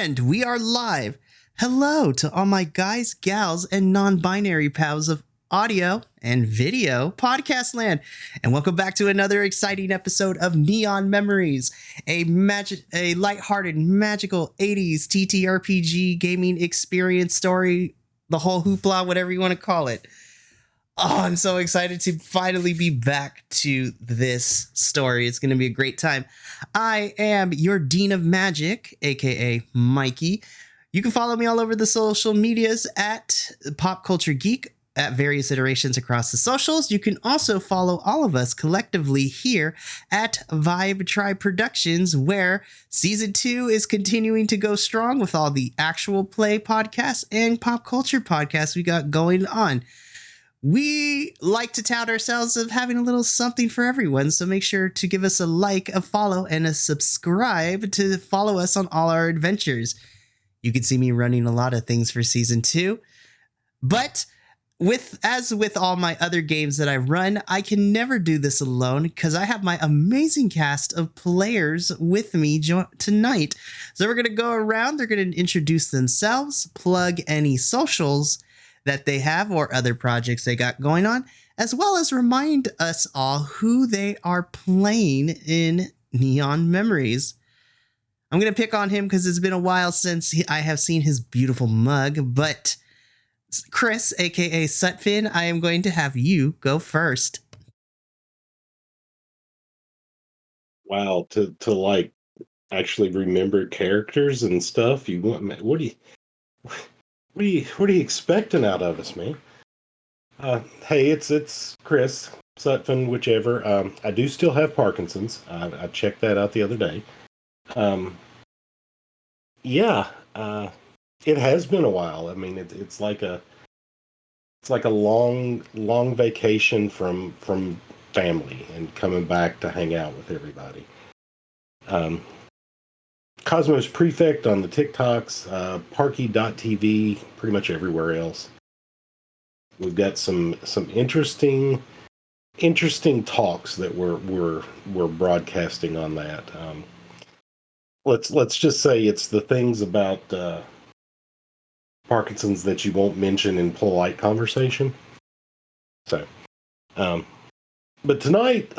And we are live. Hello to all my guys, gals, and non-binary pals of audio and video podcast land. And welcome back to another exciting episode of Neon Memories, a lighthearted, magical 80s TTRPG gaming experience story, the whole hoopla, whatever you want to call it. Oh, I'm so excited to finally be back to this story. It's going to be a great time. I am your Dean of Magic, aka Mikey. You can follow me all over the social medias at Pop Culture Geek at various iterations across the socials. You can also follow all of us collectively here at Vibe Tribe Productions, where season 2 is continuing to go strong with all the actual play podcasts and pop culture podcasts we got going on. We like to tout ourselves of having a little something for everyone, so make sure to give us a like, a follow, and a subscribe to follow us on all our adventures. You can see me running a lot of things for season 2, but as with all my other games that I run, I can never do this alone because I have my amazing cast of players with me tonight. So we're going to go around, they're going to introduce themselves, plug any socials that they have or other projects they got going on, as well as remind us all who they are playing in Neon Memories. I'm going to pick on him because it's been a while since I have seen his beautiful mug, but Chris, aka Sutphin, I am going to have you go first. Wow, to like actually remember characters and stuff. You want what are you expecting out of us, man? Hey, it's Chris Sutphin, whichever. I do still have Parkinson's. I checked that out the other day. It has been a while. I mean, it's like a long vacation from family and coming back to hang out with everybody. Cosmos Prefect on the TikToks, Parky.tv, pretty much everywhere else. We've got some interesting talks that we're broadcasting on that. Let's just say it's the things about Parkinson's that you won't mention in polite conversation. So, but tonight,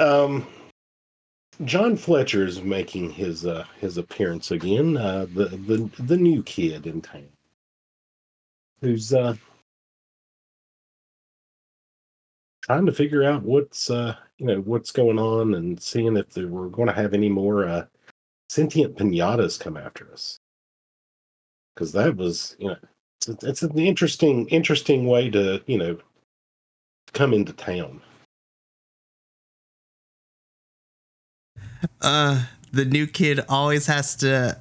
John Fletcher is making his appearance again. The new kid in town, who's trying to figure out what's going on and seeing if we're going to have any more sentient pinatas come after us. Because that was, it's an interesting way to come into town. The new kid always has to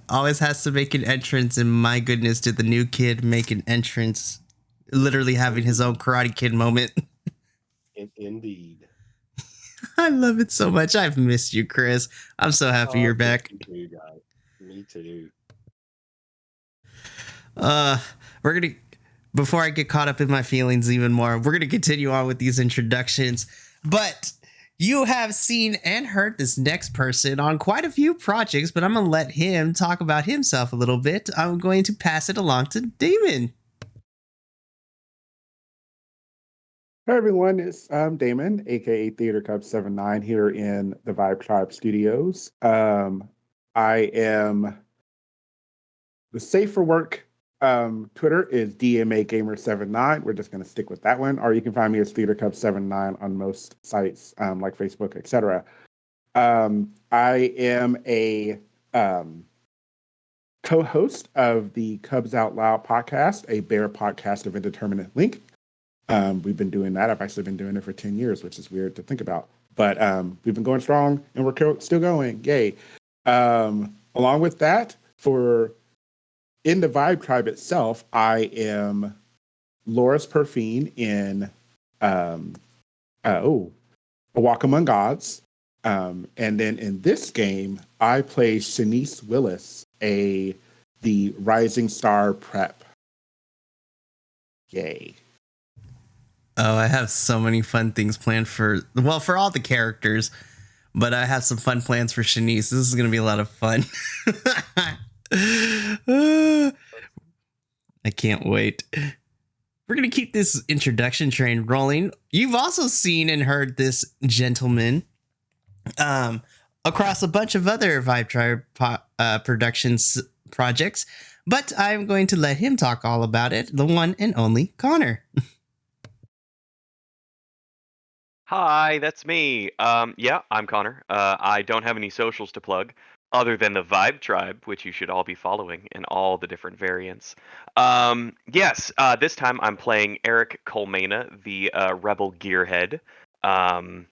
make an entrance, and my goodness, did the new kid make an entrance, literally having his own Karate Kid moment. Indeed. I love it so much. I've missed you, Chris. I'm so happy you're back. Me too, guys. Me too. Before I get caught up in my feelings even more, we're gonna continue on with these introductions, but you have seen and heard this next person on quite a few projects, but I'm going to let him talk about himself a little bit. I'm going to pass it along to Damon. Hi, everyone. I'm Damon, aka Theater Cub 79 here in the Vibe Tribe Studios. I am the safe for work. Twitter is DMA Gamer 79. We're just going to stick with that one. Or you can find me as Theater Cub 79 on most sites like Facebook, etc. I am a co-host of the Cubs Out Loud podcast, a bear podcast of indeterminate length. We've been doing that. I've actually been doing it for 10 years, which is weird to think about. But we've been going strong and we're still going. Yay. Along with that, in the Vibe Tribe itself, I am Loris Perfine in A Walk Among Gods. And then in this game, I play Shanice Willis, the Rising Star Prep. Yay. Oh, I have so many fun things planned for all the characters, but I have some fun plans for Shanice. This is going to be a lot of fun. I can't wait. We're going to keep this introduction train rolling. You've also seen and heard this gentleman across a bunch of other Vibe Tribe Productions projects, but I'm going to let him talk all about it, the one and only Connor. Hi, that's me. Yeah, I'm Connor. I don't have any socials to plug other than the Vibe Tribe, which you should all be following in all the different variants. Yes, this time I'm playing Eric Colmena, the Rebel Gearhead. I'm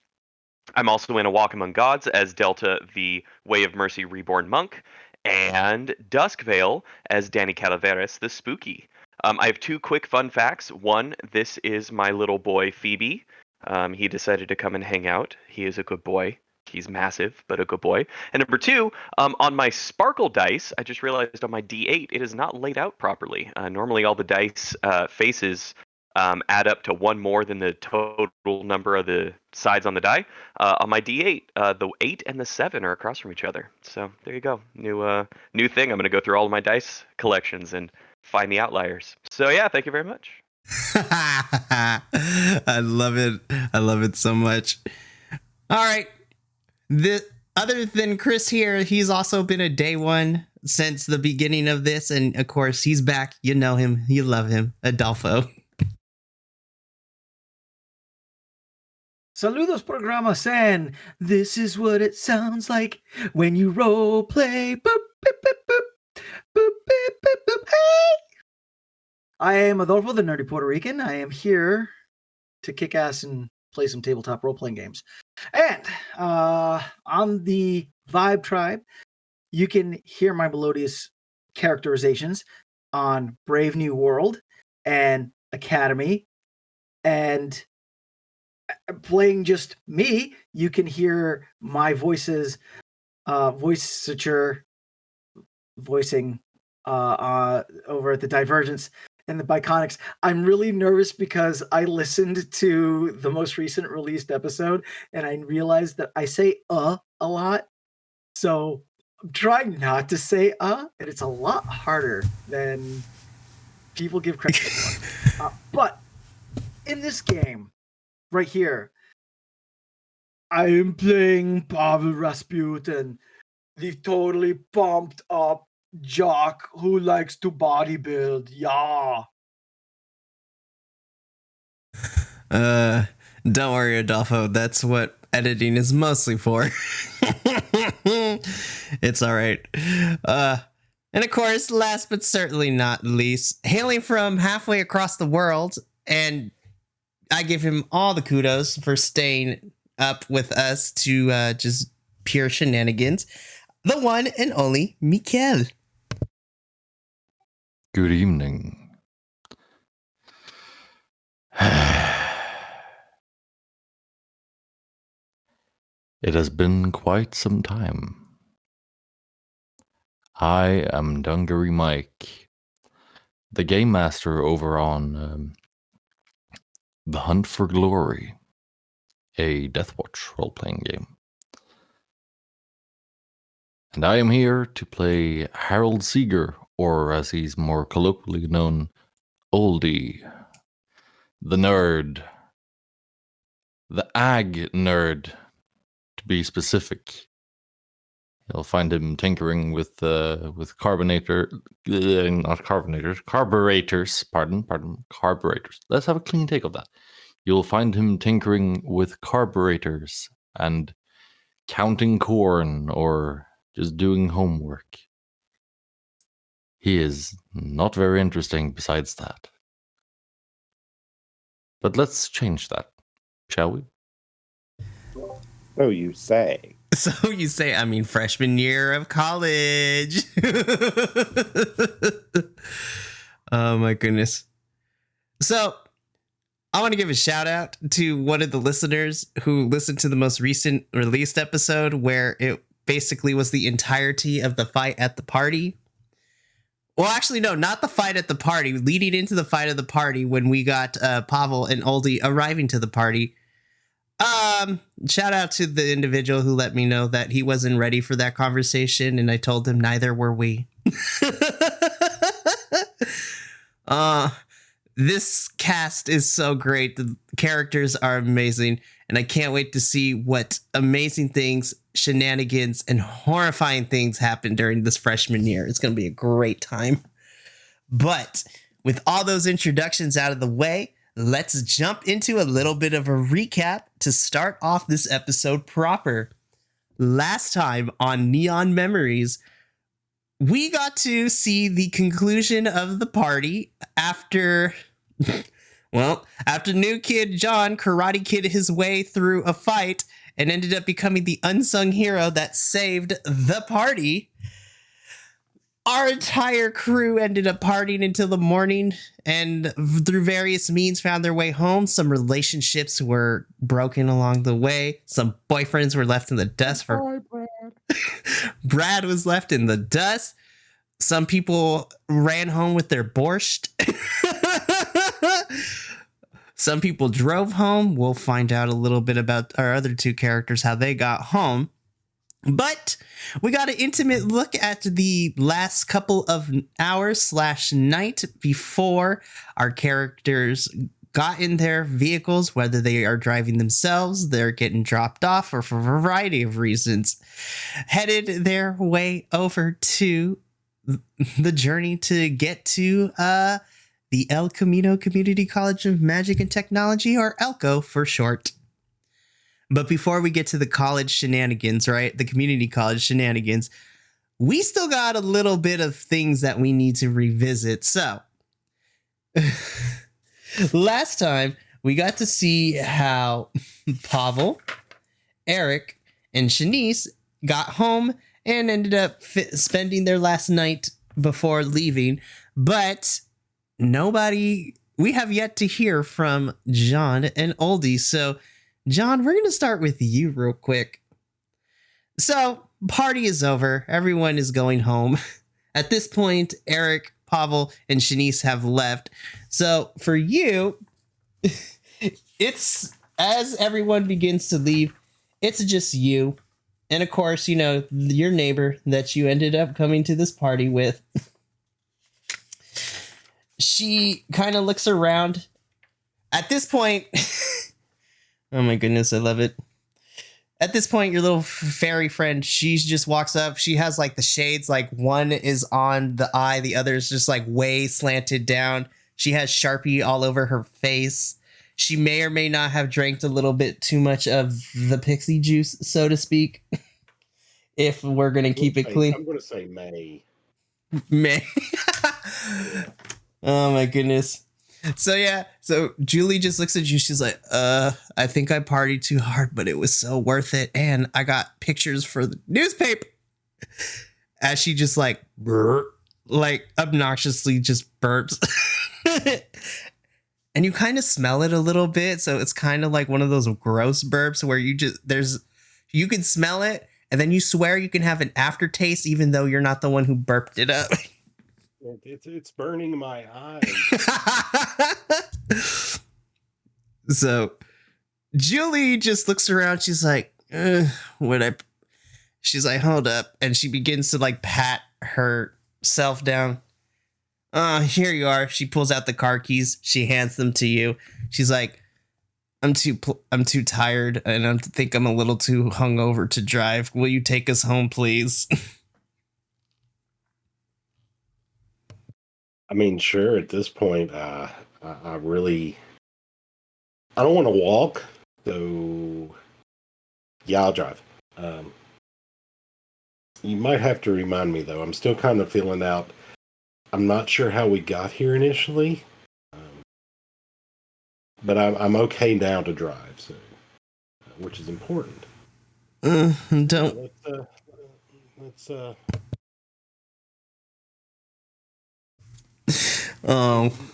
also in A Walk Among Gods as Delta, the Way of Mercy Reborn Monk, and Duskvale as Danny Calaveras, the Spooky. I have two quick fun facts. One, this is my little boy Phoebe. He decided to come and hang out. He is a good boy. He's massive, but a good boy. And number two, on my Sparkle dice, I just realized on my D8, it is not laid out properly. Normally, all the dice faces add up to one more than the total number of the sides on the die. On my D8, the 8 and the 7 are across from each other. So there you go. New thing. I'm going to go through all of my dice collections and find the outliers. So yeah, thank you very much. I love it. I love it so much. All right. Other than Chris here, he's also been a day one since the beginning of this. And of course, he's back. You know him. You love him. Adolfo. Saludos, programa San. This is what it sounds like when you role play. Boop, boop, boop, boop. Boop, boop, boop, boop. Hey! I am Adolfo, the nerdy Puerto Rican. I am here to kick ass and play some tabletop role-playing games. And on the Vibe Tribe, you can hear my melodious characterizations on Brave New World and Academy. And playing just me, you can hear my voicing over at the Divergence and the Biconics. I'm really nervous because I listened to the most recent released episode and I realized that I say a lot. So I'm trying not to say and it's a lot harder than people give credit for. But in this game right here, I am playing Pavol Rasputin, the totally pumped up Jock who likes to bodybuild. Yeah. Don't worry, Adolfo. That's what editing is mostly for. It's all right. And of course, last but certainly not least, hailing from halfway across the world, and I give him all the kudos for staying up with us to just pure shenanigans, the one and only Mikael. Good evening. It has been quite some time. I am Dungaree Mike, the game master over on The Hunt for Glory, a Deathwatch role-playing game. And I am here to play Harold Seeger, or as he's more colloquially known, Oldie, the nerd, the ag nerd, to be specific. You'll find him tinkering with carburetors. Let's have a clean take of that. You'll find him tinkering with carburetors and counting corn or just doing homework. He is not very interesting besides that. But let's change that, shall we? So you say. So you say, I mean, freshman year of college. Oh my goodness. So I want to give a shout out to one of the listeners who listened to the most recent released episode where it basically was the entirety of the fight at the party. Well, actually, no, not the fight at the party. Leading into the fight of the party when we got Pavol and Oldie arriving to the party. Shout out to the individual who let me know that he wasn't ready for that conversation, and I told him neither were we. This cast is so great. The characters are amazing, and I can't wait to see what amazing things, shenanigans, and horrifying things happen during this freshman year. It's going to be a great time. But with all those introductions out of the way, let's jump into a little bit of a recap to start off this episode proper. Last time on Neon Memories, we got to see the conclusion of the party after new kid John Karate Kid his way through a fight and ended up becoming the unsung hero that saved the party. Our entire crew ended up partying until the morning and through various means found their way home. Some relationships were broken along the way. Some boyfriends were left in the dust. Brad was left in the dust. Some people ran home with their borscht. Some people drove home. We'll find out a little bit about our other two characters, how they got home. But we got an intimate look at the last couple of hours / night before our characters got in their vehicles, whether they are driving themselves, they're getting dropped off, or for a variety of reasons, headed their way over to the journey to get to the El Camino Community College of Magic and Technology, or ELCO for short. But before we get to the college shenanigans, right, the community college shenanigans, we still got a little bit of things that we need to revisit. So, last time we got to see how Pavol, Eric, and Shanice got home and ended up spending their last night before leaving. But we have yet to hear from John and Oldie. So, John, we're going to start with you real quick. So, party is over. Everyone is going home. At this point, Eric, Pavol, and Shanice have left. So, for you, it's as everyone begins to leave, it's just you. And of course, you know, your neighbor that you ended up coming to this party with. She kind of looks around. At this point... Oh my goodness, I love it. At this point, your little fairy friend, she just walks up. She has like the shades, like one is on the eye, the other is just like way slanted down. She has Sharpie all over her face. She may or may not have drank a little bit too much of the pixie juice, so to speak. If we're going to keep it clean. I'm going to say May. May. Oh my goodness. So Julie just looks at you. She's like, I think I partied too hard, but it was so worth it. And I got pictures for the newspaper. As she just like obnoxiously just burps. And you kind of smell it a little bit. So it's kind of like one of those gross burps where you can smell it and then you swear you can have an aftertaste, even though you're not the one who burped it up. It's burning my eyes. So Julie just looks around. She's like, she's like, hold up. And she begins to like pat herself down. Here you are. She pulls out the car keys. She hands them to you. She's like, I'm too tired and I think I'm a little too hungover to drive. Will you take us home, please? I mean, sure. At this point, I don't want to walk, so yeah, I'll drive. You might have to remind me though. I'm still kind of feeling out. I'm not sure how we got here initially, but I'm okay now to drive, so which is important. Don't. Let's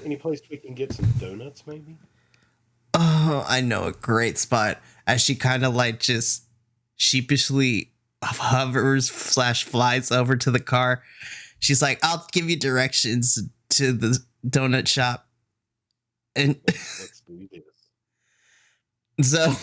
any place we can get some donuts, maybe? Oh, I know a great spot. As she kind of like just sheepishly hovers / flies over to the car. She's like, I'll give you directions to the donut shop. And let's do this. So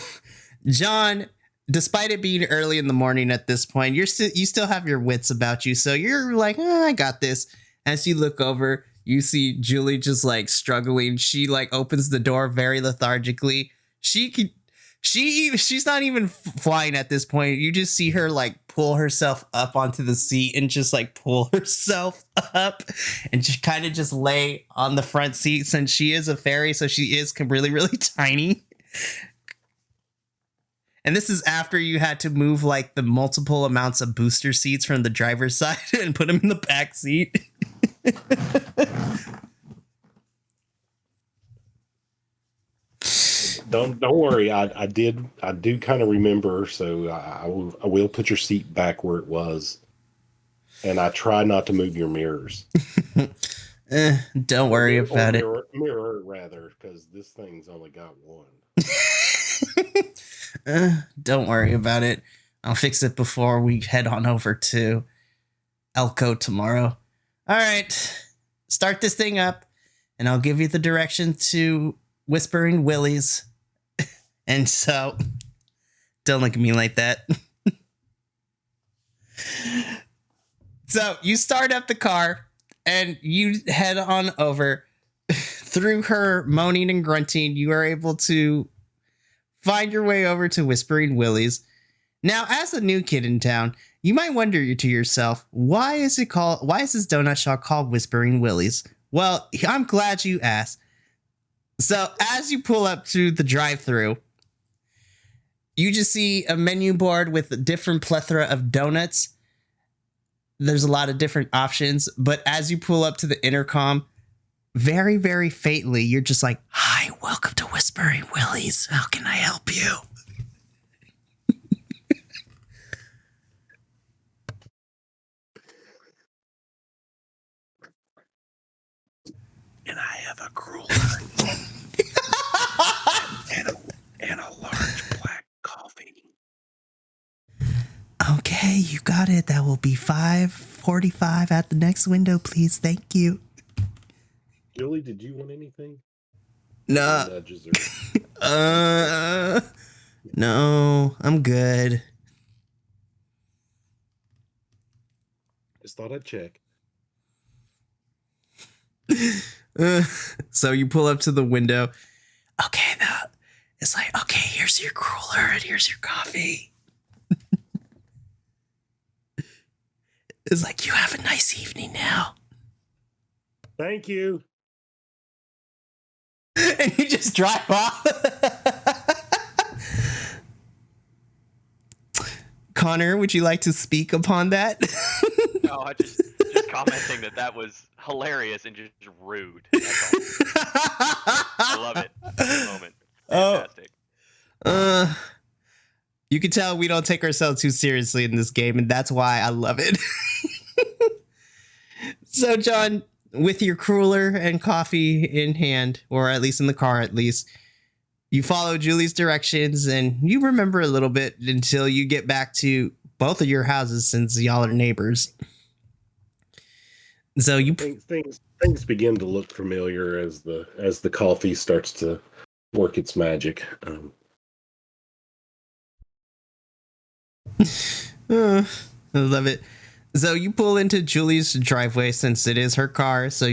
John despite it being early in the morning at this point, you still have your wits about you. So you're like, I got this. As you look over, you see Julie just like struggling. She like opens the door very lethargically. She's not even flying at this point. You just see her like pull herself up onto the seat and just like pull herself up and just kind of just lay on the front seat, since she is a fairy. So she is really, really tiny. And this is after you had to move like the multiple amounts of booster seats from the driver's side and put them in the back seat. Don't worry. I do kind of remember, so I will put your seat back where it was, and I try not to move your mirrors. Don't worry about it. Mirror rather, because this thing's only got one. Don't worry about it. I'll fix it before we head on over to ELCO tomorrow. All right, start this thing up, and I'll give you the direction to Whispering Willie's. And so, don't look at me like that. So you start up the car, and you head on over. Through her moaning and grunting, you are able to find your way over to Whispering Willie's. Now, as a new kid in town, you might wonder to yourself, why is this donut shop called Whispering Willie's? Well, I'm glad you asked. So, as you pull up to the drive-thru, you just see a menu board with a different plethora of donuts. There's a lot of different options, but as you pull up to the intercom, very, very faintly, you're just like, "Hi, welcome to Whispering Willie's. How can I help you?" And I have a cruller and a large black coffee. Okay, you got it. That will be $5.45 at the next window, please. Thank you. Julie, did you want anything? No. No, I'm good. Just thought I'd check. So you pull up to the window. Okay, now it's like, okay, here's your cooler and here's your coffee. It's like, you have a nice evening now. Thank you. And you just drive off. Connor, would you like to speak upon that? No, I just commenting that was hilarious and just rude. That's all. I love it. Good moment. Fantastic. You can tell we don't take ourselves too seriously in this game, and that's why I love it. So, John, with your cooler and coffee in hand, or at least in the car at least, you follow Julie's directions, and you remember a little bit until you get back to both of your houses, since y'all are neighbors. So you things begin to look familiar as the coffee starts to work its magic. I love it. So you pull into Julie's driveway, since it is her car. So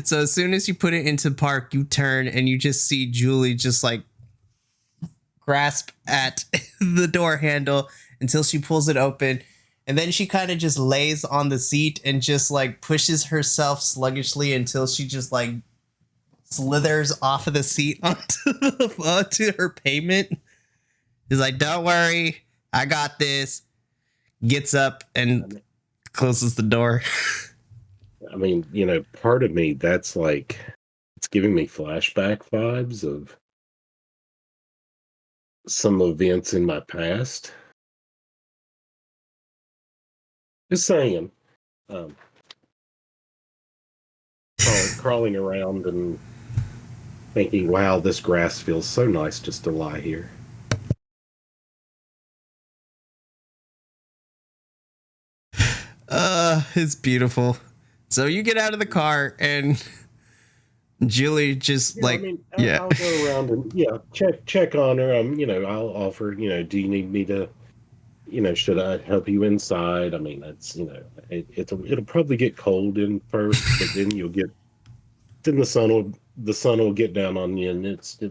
so as soon as you put it into park, you turn and you just see Julie just like grasp at the door handle until she pulls it open. And then she kind of just lays on the seat and just like pushes herself sluggishly until she just like slithers off of the seat onto her pavement. She's like, "Don't worry, I got this." Gets up and closes the door. I mean, part of me, that's like, it's giving me flashback vibes of some events in my past. Just saying. Crawling around and thinking, wow, this grass feels so nice just to lie here. It's beautiful. So you get out of the car, and Julie just Yeah, I mean, I'll go around and check on her. I'll offer. Do you need me to? Should I help you inside? I mean, that's it'll probably get cold in first, but then then the sun will get down on you, and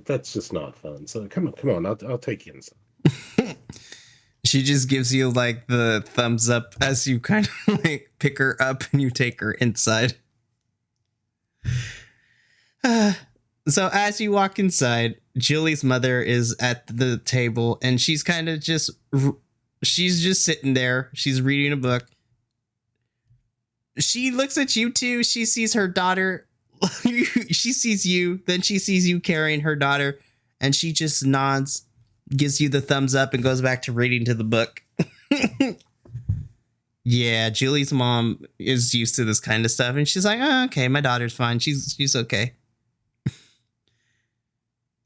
that's just not fun. So come on, I'll take you inside. She just gives you like the thumbs up as you kind of like pick her up and you take her inside. So as you walk inside, Julie's mother is at the table and she's kind of she's just sitting there. She's reading a book. She looks at you too. She sees her daughter. She sees you. Then she sees you carrying her daughter and she just nods, gives you the thumbs up and goes back to reading to the book. Yeah, Julie's mom is used to this kind of stuff. And she's like, oh, okay, my daughter's fine. She's okay.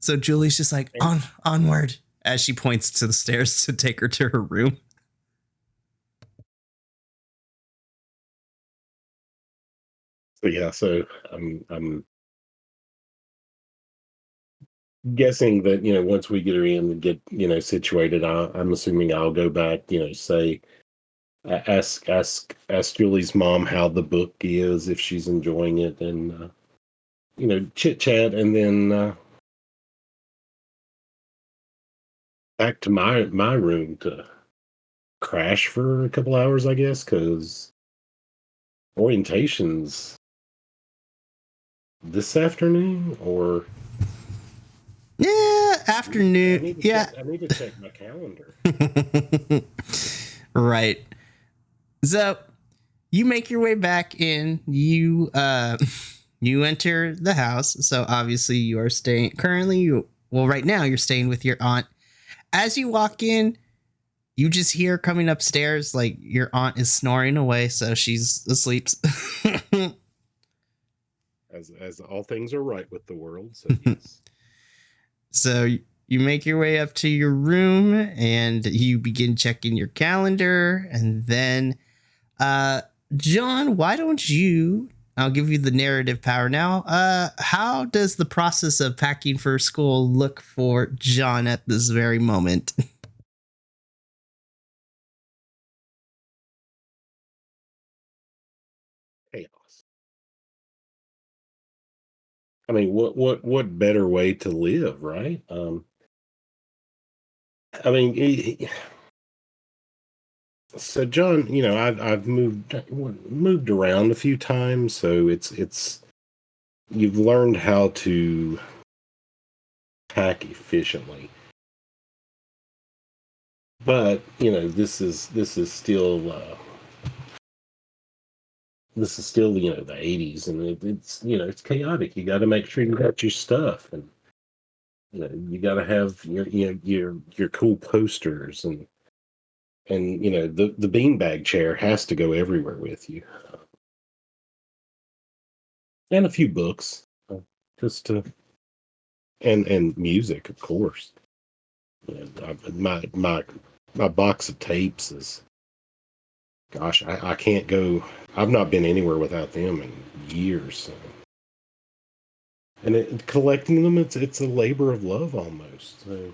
So Julie's just like, onward, as she points to the stairs to take her to her room. So I'm guessing that once we get her in and get situated, I'm assuming I'll go back, say ask Julie's mom how the book is, if she's enjoying it, and chit chat, and then back to my room to crash for a couple hours, I guess, because orientation's this afternoon, or afternoon. I need to check my calendar. Right. So you make your way back in. You enter the house. So obviously you are staying right now you're staying with your aunt. As you walk in, you just hear coming upstairs, like your aunt is snoring away, so she's asleep. As all things are right with the world, so yes. So you make your way up to your room and you begin checking your calendar, and then John, why don't I'll give you the narrative power now. How does the process of packing for school look for John at this very moment? Chaos. I mean, what better way to live, right? I mean, so John, I've moved around a few times, so it's you've learned how to pack efficiently. But this is still the 80s, and it's chaotic. You got to make sure you got your stuff, and you got to have your cool posters, and the beanbag chair has to go everywhere with you, and a few books, just to and music, of course. My box of tapes is, gosh, I can't go. I've not been anywhere without them in years. So. And collecting them, it's a labor of love almost. So.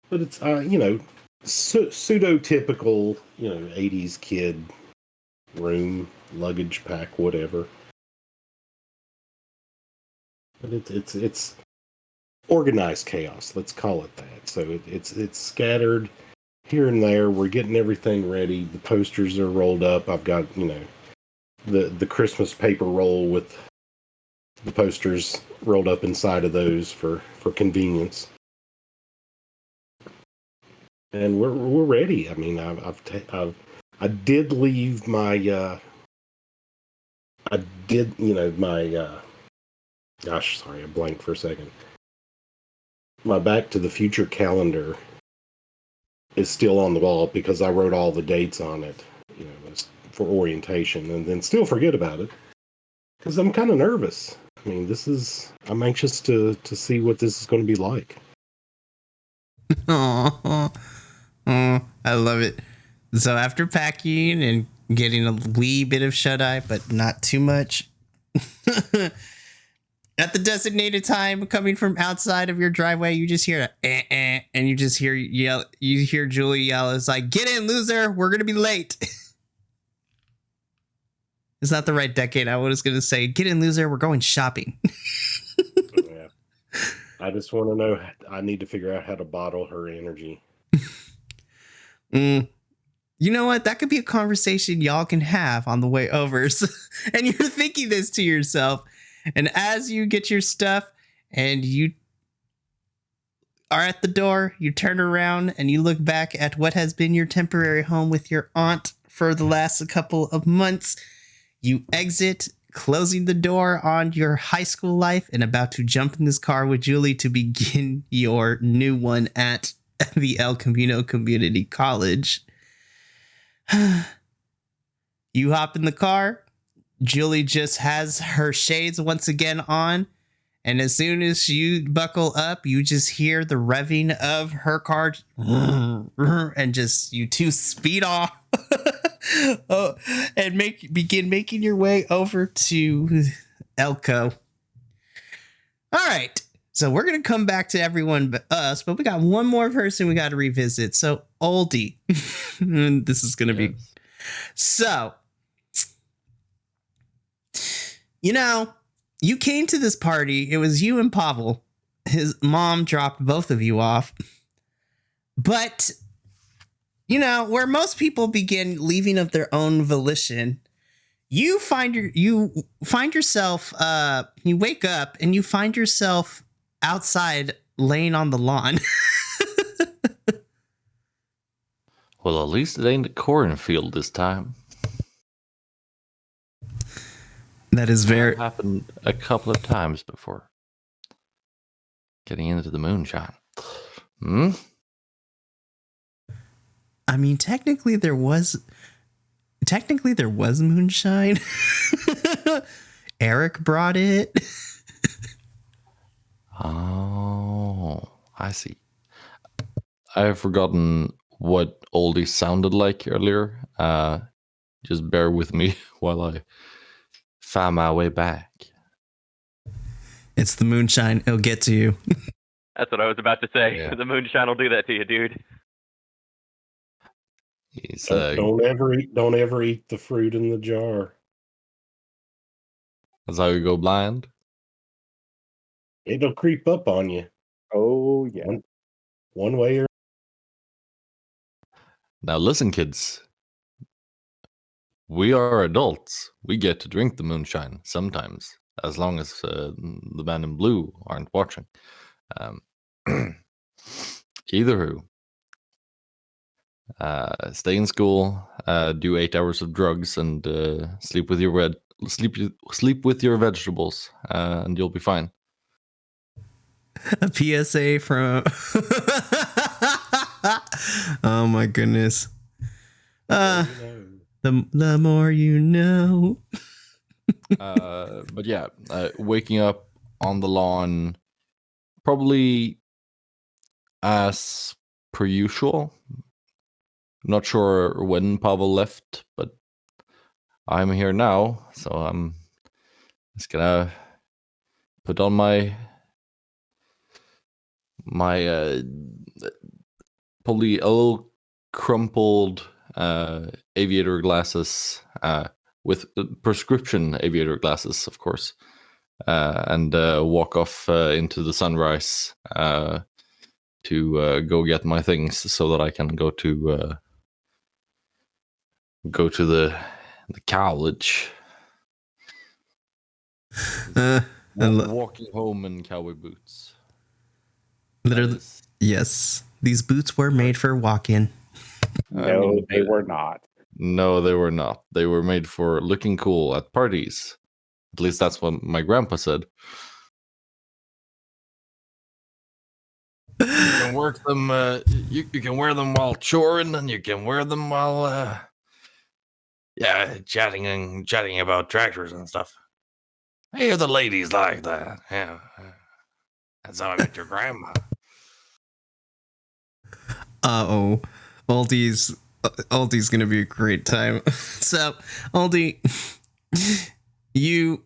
But it's pseudo-typical 80s kid room, luggage pack, whatever. But it's organized chaos. Let's call it that. So it's scattered here and there. We're getting everything ready. The posters are rolled up. I've got the Christmas paper roll with the posters rolled up inside of those for convenience. And we're ready. I mean, I did leave my gosh, sorry, I blanked for a second. My Back to the Future calendar is still on the wall because I wrote all the dates on it, for orientation, and then still forget about it because I'm kind of nervous. I mean, I'm anxious to see what this is going to be like. Oh, I love it. So after packing and getting a wee bit of shut-eye, but not too much, At the designated time, coming from outside of your driveway, you just hear and you just hear yell. You hear Julie yell, "It's like, get in, loser! We're gonna be late." It's not the right decade. I was gonna say, "Get in, loser! We're going shopping." Yeah. I just want to know. I need to figure out how to bottle her energy. You know what? That could be a conversation y'all can have on the way over. And you're thinking this to yourself. And as you get your stuff and you are at the door, you turn around and you look back at what has been your temporary home with your aunt for the last couple of months. You exit, closing the door on your high school life and about to jump in this car with Julie to begin your new one at the El Camino Community College. You hop in the car. Julie just has her shades once again on. And as soon as you buckle up, you just hear the revving of her car. And just you two speed off. And begin making your way over to ELCO. All right. So we're going to come back to everyone but us. But we got one more person we got to revisit. So Oldie. This is going to be... So... You know, you came to this party. It was you and Pavol. His mom dropped both of you off. But, you know, where most people begin leaving of their own volition, you find yourself, you wake up and you find yourself outside laying on the lawn. Well, at least it ain't a cornfield this time. That is very... happened a couple of times before. Getting into the moonshine. I mean, technically there was moonshine. Eric brought it. Oh, I see. I have forgotten what Oldie sounded like earlier. Just bear with me while I find my way back. It's the moonshine. It'll get to you. That's what I was about to say. Yeah. The moonshine will do that to you, dude. He's, Don't ever eat the fruit in the jar. that's how you go blind. It'll creep up on you Oh, yeah. one way or Now listen, kids. We are adults. We get to drink the moonshine sometimes, as long as the man in blue aren't watching. Either who. Stay in school, do 8 hours of drugs, and sleep with your sleep with your vegetables, and you'll be fine. A PSA from... Oh my goodness. The more you know. But yeah, waking up on the lawn, probably as per usual. Not sure when Pavol left, but I'm here now, so I'm just gonna put on my probably a little crumpled aviator glasses, with prescription aviator glasses, of course, and walk off into the sunrise to go get my things so that I can go to the college. Walking home in cowboy boots. Literally, yes. These boots were made for walking. No, they were not. No, they were not. They were made for looking cool at parties. At least that's what my grandpa said. You can work them. You can wear them while choring, and you can wear them while, chatting about tractors and stuff. I hear the ladies like that. Yeah, that's how I met your grandma. Oldie's gonna be a great time. So, Oldie, you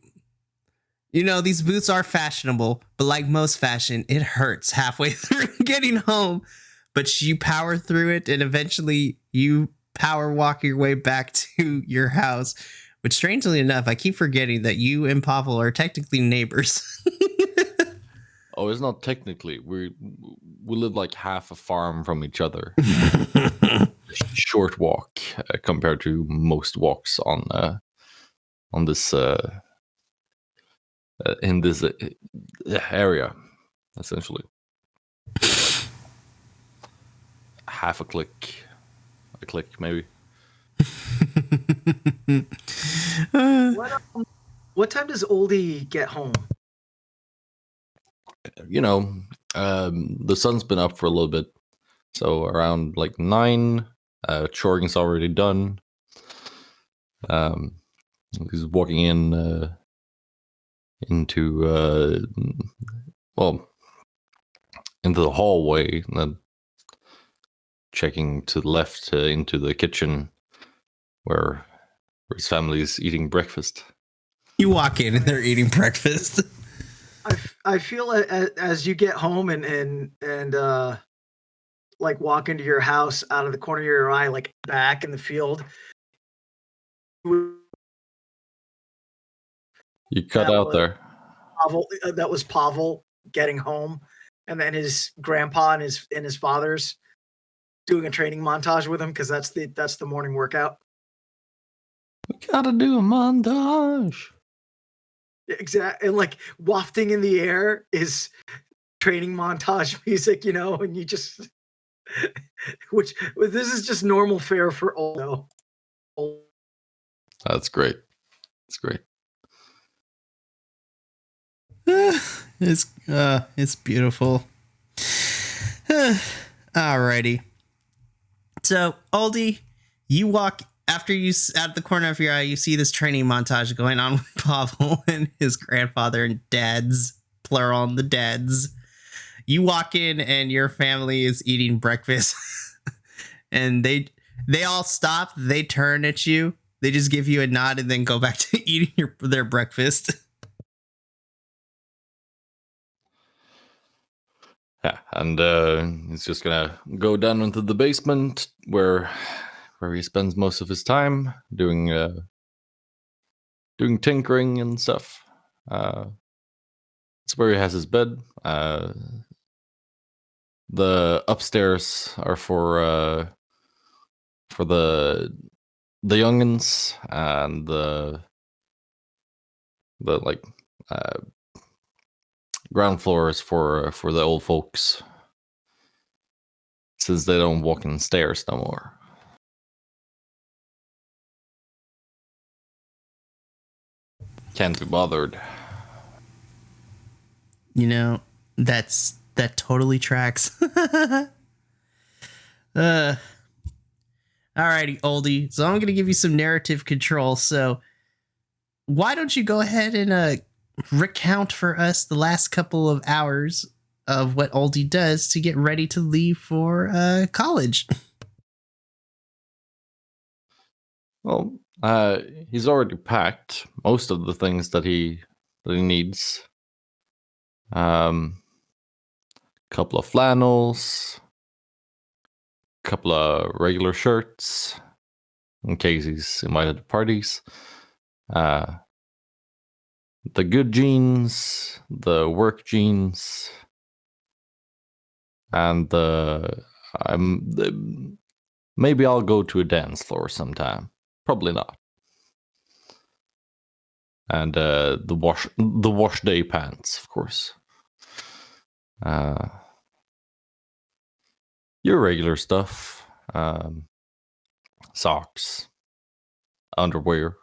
You know, these boots are fashionable, but like most fashion, it hurts halfway through getting home. But you power through it, and eventually you power walk your way back to your house. Which, strangely enough, I keep forgetting that you and Pavol are technically neighbors. Oh, it's not technically. We live like half a farm from each other. Short walk compared to most walks on this in this area, essentially. Half a click maybe. What time does Oldie get home? You know, the sun's been up for a little bit, so around like 9. Choring's already done. He's walking in into into the hallway, and then checking to the left into the kitchen where his family is eating breakfast. You walk in and they're eating breakfast. I feel as you get home and like walk into your house out of the corner of your eye, like back in the field. You cut out there. That was Pavol getting home, and then his grandpa and his father's doing a training montage with him because that's the morning workout. We gotta do a montage. Exactly, and like wafting in the air is training montage music, you know, and you just which this is just normal fare for all. That's great. It's great. It's beautiful. Alrighty. So, Oldie, you walk after you out the corner of your eye. You see this training montage going on with Pavol and his grandfather and dads, plural on the dads. You walk in and your family is eating breakfast, and they all stop. They turn at you. They just give you a nod and then go back to eating their breakfast. Yeah, and he's just gonna go down into the basement where he spends most of his time doing tinkering and stuff. It's where he has his bed. The upstairs are for the youngins, and the like ground floor is for the old folks, since they don't walk in stairs no more. Can't be bothered. You know, that totally tracks. Alrighty, Oldie. So I'm going to give you some narrative control. So why don't you go ahead and recount for us the last couple of hours of what Oldie does to get ready to leave for college? Well, he's already packed most of the things that he needs. Couple of flannels, couple of regular shirts in case he's invited to parties. The good jeans, the work jeans, and maybe I'll go to a dance floor sometime. Probably not. And the wash day pants, of course. Your regular stuff. Socks, underwear,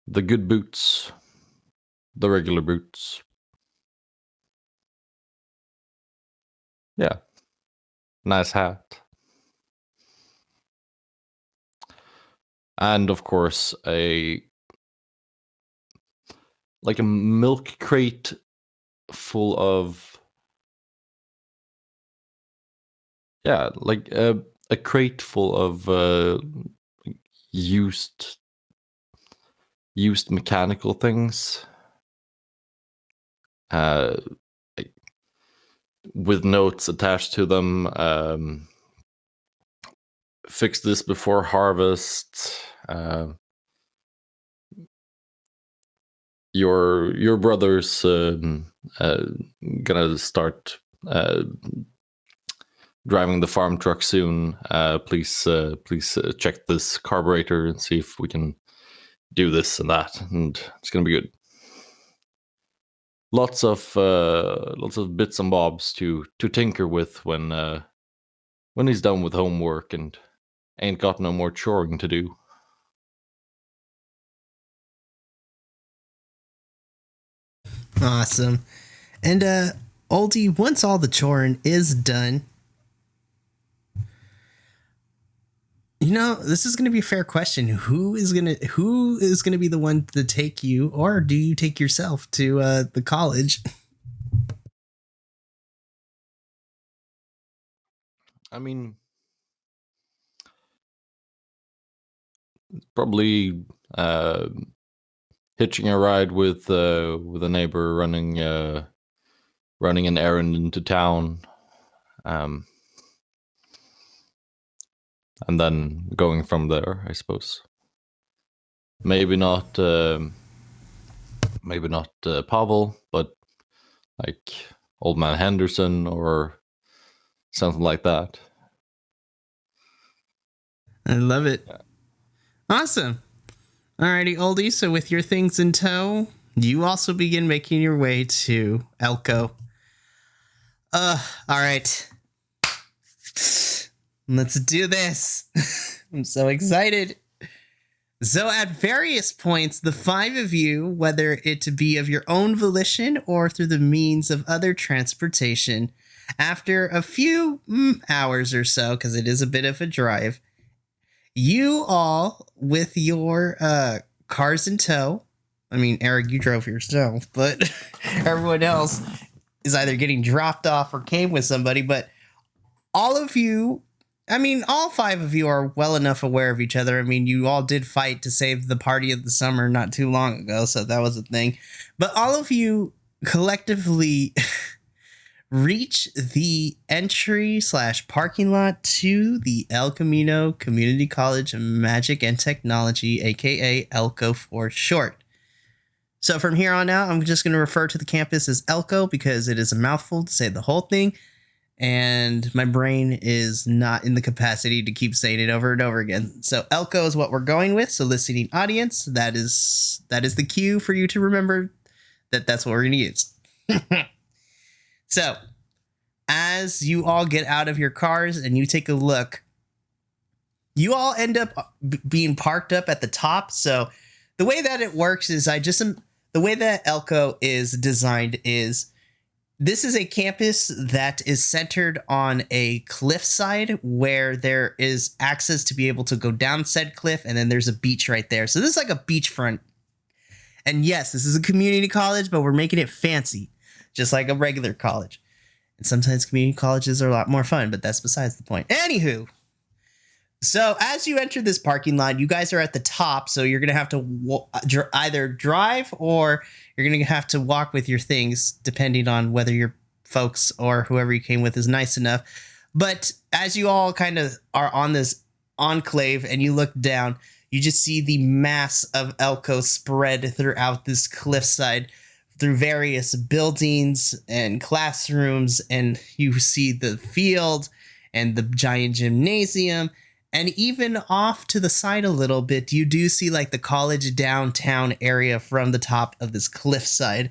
the good boots, the regular boots. Yeah. Nice hat. And of course, a milk crate full of a crate full of used used mechanical things. Like, with notes attached to them. Fix this before harvest. Your brother's gonna start driving the farm truck soon. Please check this carburetor and see if we can do this and that, and it's gonna be good. Lots of bits and bobs to tinker with when he's done with homework and ain't got no more choring to do. Awesome. And Oldie, once all the choring is done, this is going to be a fair question. Who is going to be the one to take you, or do you take yourself to the college? I mean, probably hitching a ride with a neighbor running an errand into town, and then going from there, I suppose. Maybe not Pavol, but like Old Man Henderson or something like that. I love it. Yeah. Awesome. Alrighty, Oldie. So with your things in tow, you also begin making your way to ELCO. All right. Let's do this. I'm so excited. So at various points, the five of you, whether it be of your own volition or through the means of other transportation, after a few hours or so, because it is a bit of a drive, you all, with your cars in tow, I mean, Eric, you drove yourself, but everyone else is either getting dropped off or came with somebody, but all of you, I mean, all five of you are well enough aware of each other. I mean, you all did fight to save the party of the summer not too long ago, so that was a thing. But all of you collectively reach the entry/parking lot to the El Camino Community College of Magic and Technology, aka ELCO for short. So from here on out, I'm just going to refer to the campus as ELCO because it is a mouthful to say the whole thing, and my brain is not in the capacity to keep saying it over and over again. So ELCO is what we're going with. So listening audience, that is the cue for you to remember that's what we're going to use. So, as you all get out of your cars and you take a look, you all end up being parked up at the top. So, the way that it works is the way that ELCO is designed is this is a campus that is centered on a cliffside where there is access to be able to go down said cliff, and then there's a beach right there. So, this is like a beachfront. And yes, this is a community college, but we're making it fancy, just like a regular college. And sometimes community colleges are a lot more fun, but that's besides the point. Anywho, so as you enter this parking lot, you guys are at the top, so you're going to have to either drive or you're going to have to walk with your things, depending on whether your folks or whoever you came with is nice enough. But as you all kind of are on this enclave and you look down, you just see the mass of ELCO spread throughout this cliffside, through various buildings and classrooms, and you see the field and the giant gymnasium, and even off to the side a little bit, you do see like the college downtown area from the top of this cliffside.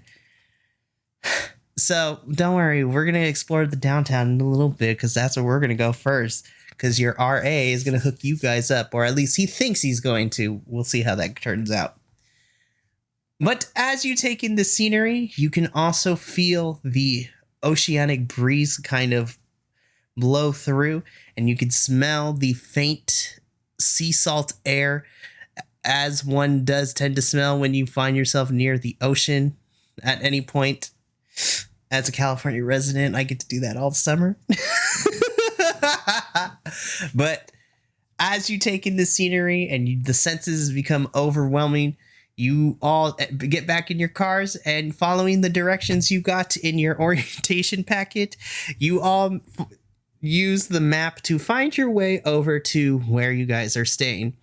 So don't worry, we're going to explore the downtown in a little bit because that's where we're going to go first, because your RA is going to hook you guys up, or at least he thinks he's going to. We'll see how that turns out. But as you take in the scenery, you can also feel the oceanic breeze kind of blow through, and you can smell the faint sea salt air, as one does tend to smell when you find yourself near the ocean at any point. As a California resident, I get to do that all summer. But as you take in the scenery and the senses become overwhelming, You all get back in your cars, and following the directions you got in your orientation packet, you all use the map to find your way over to where you guys are staying.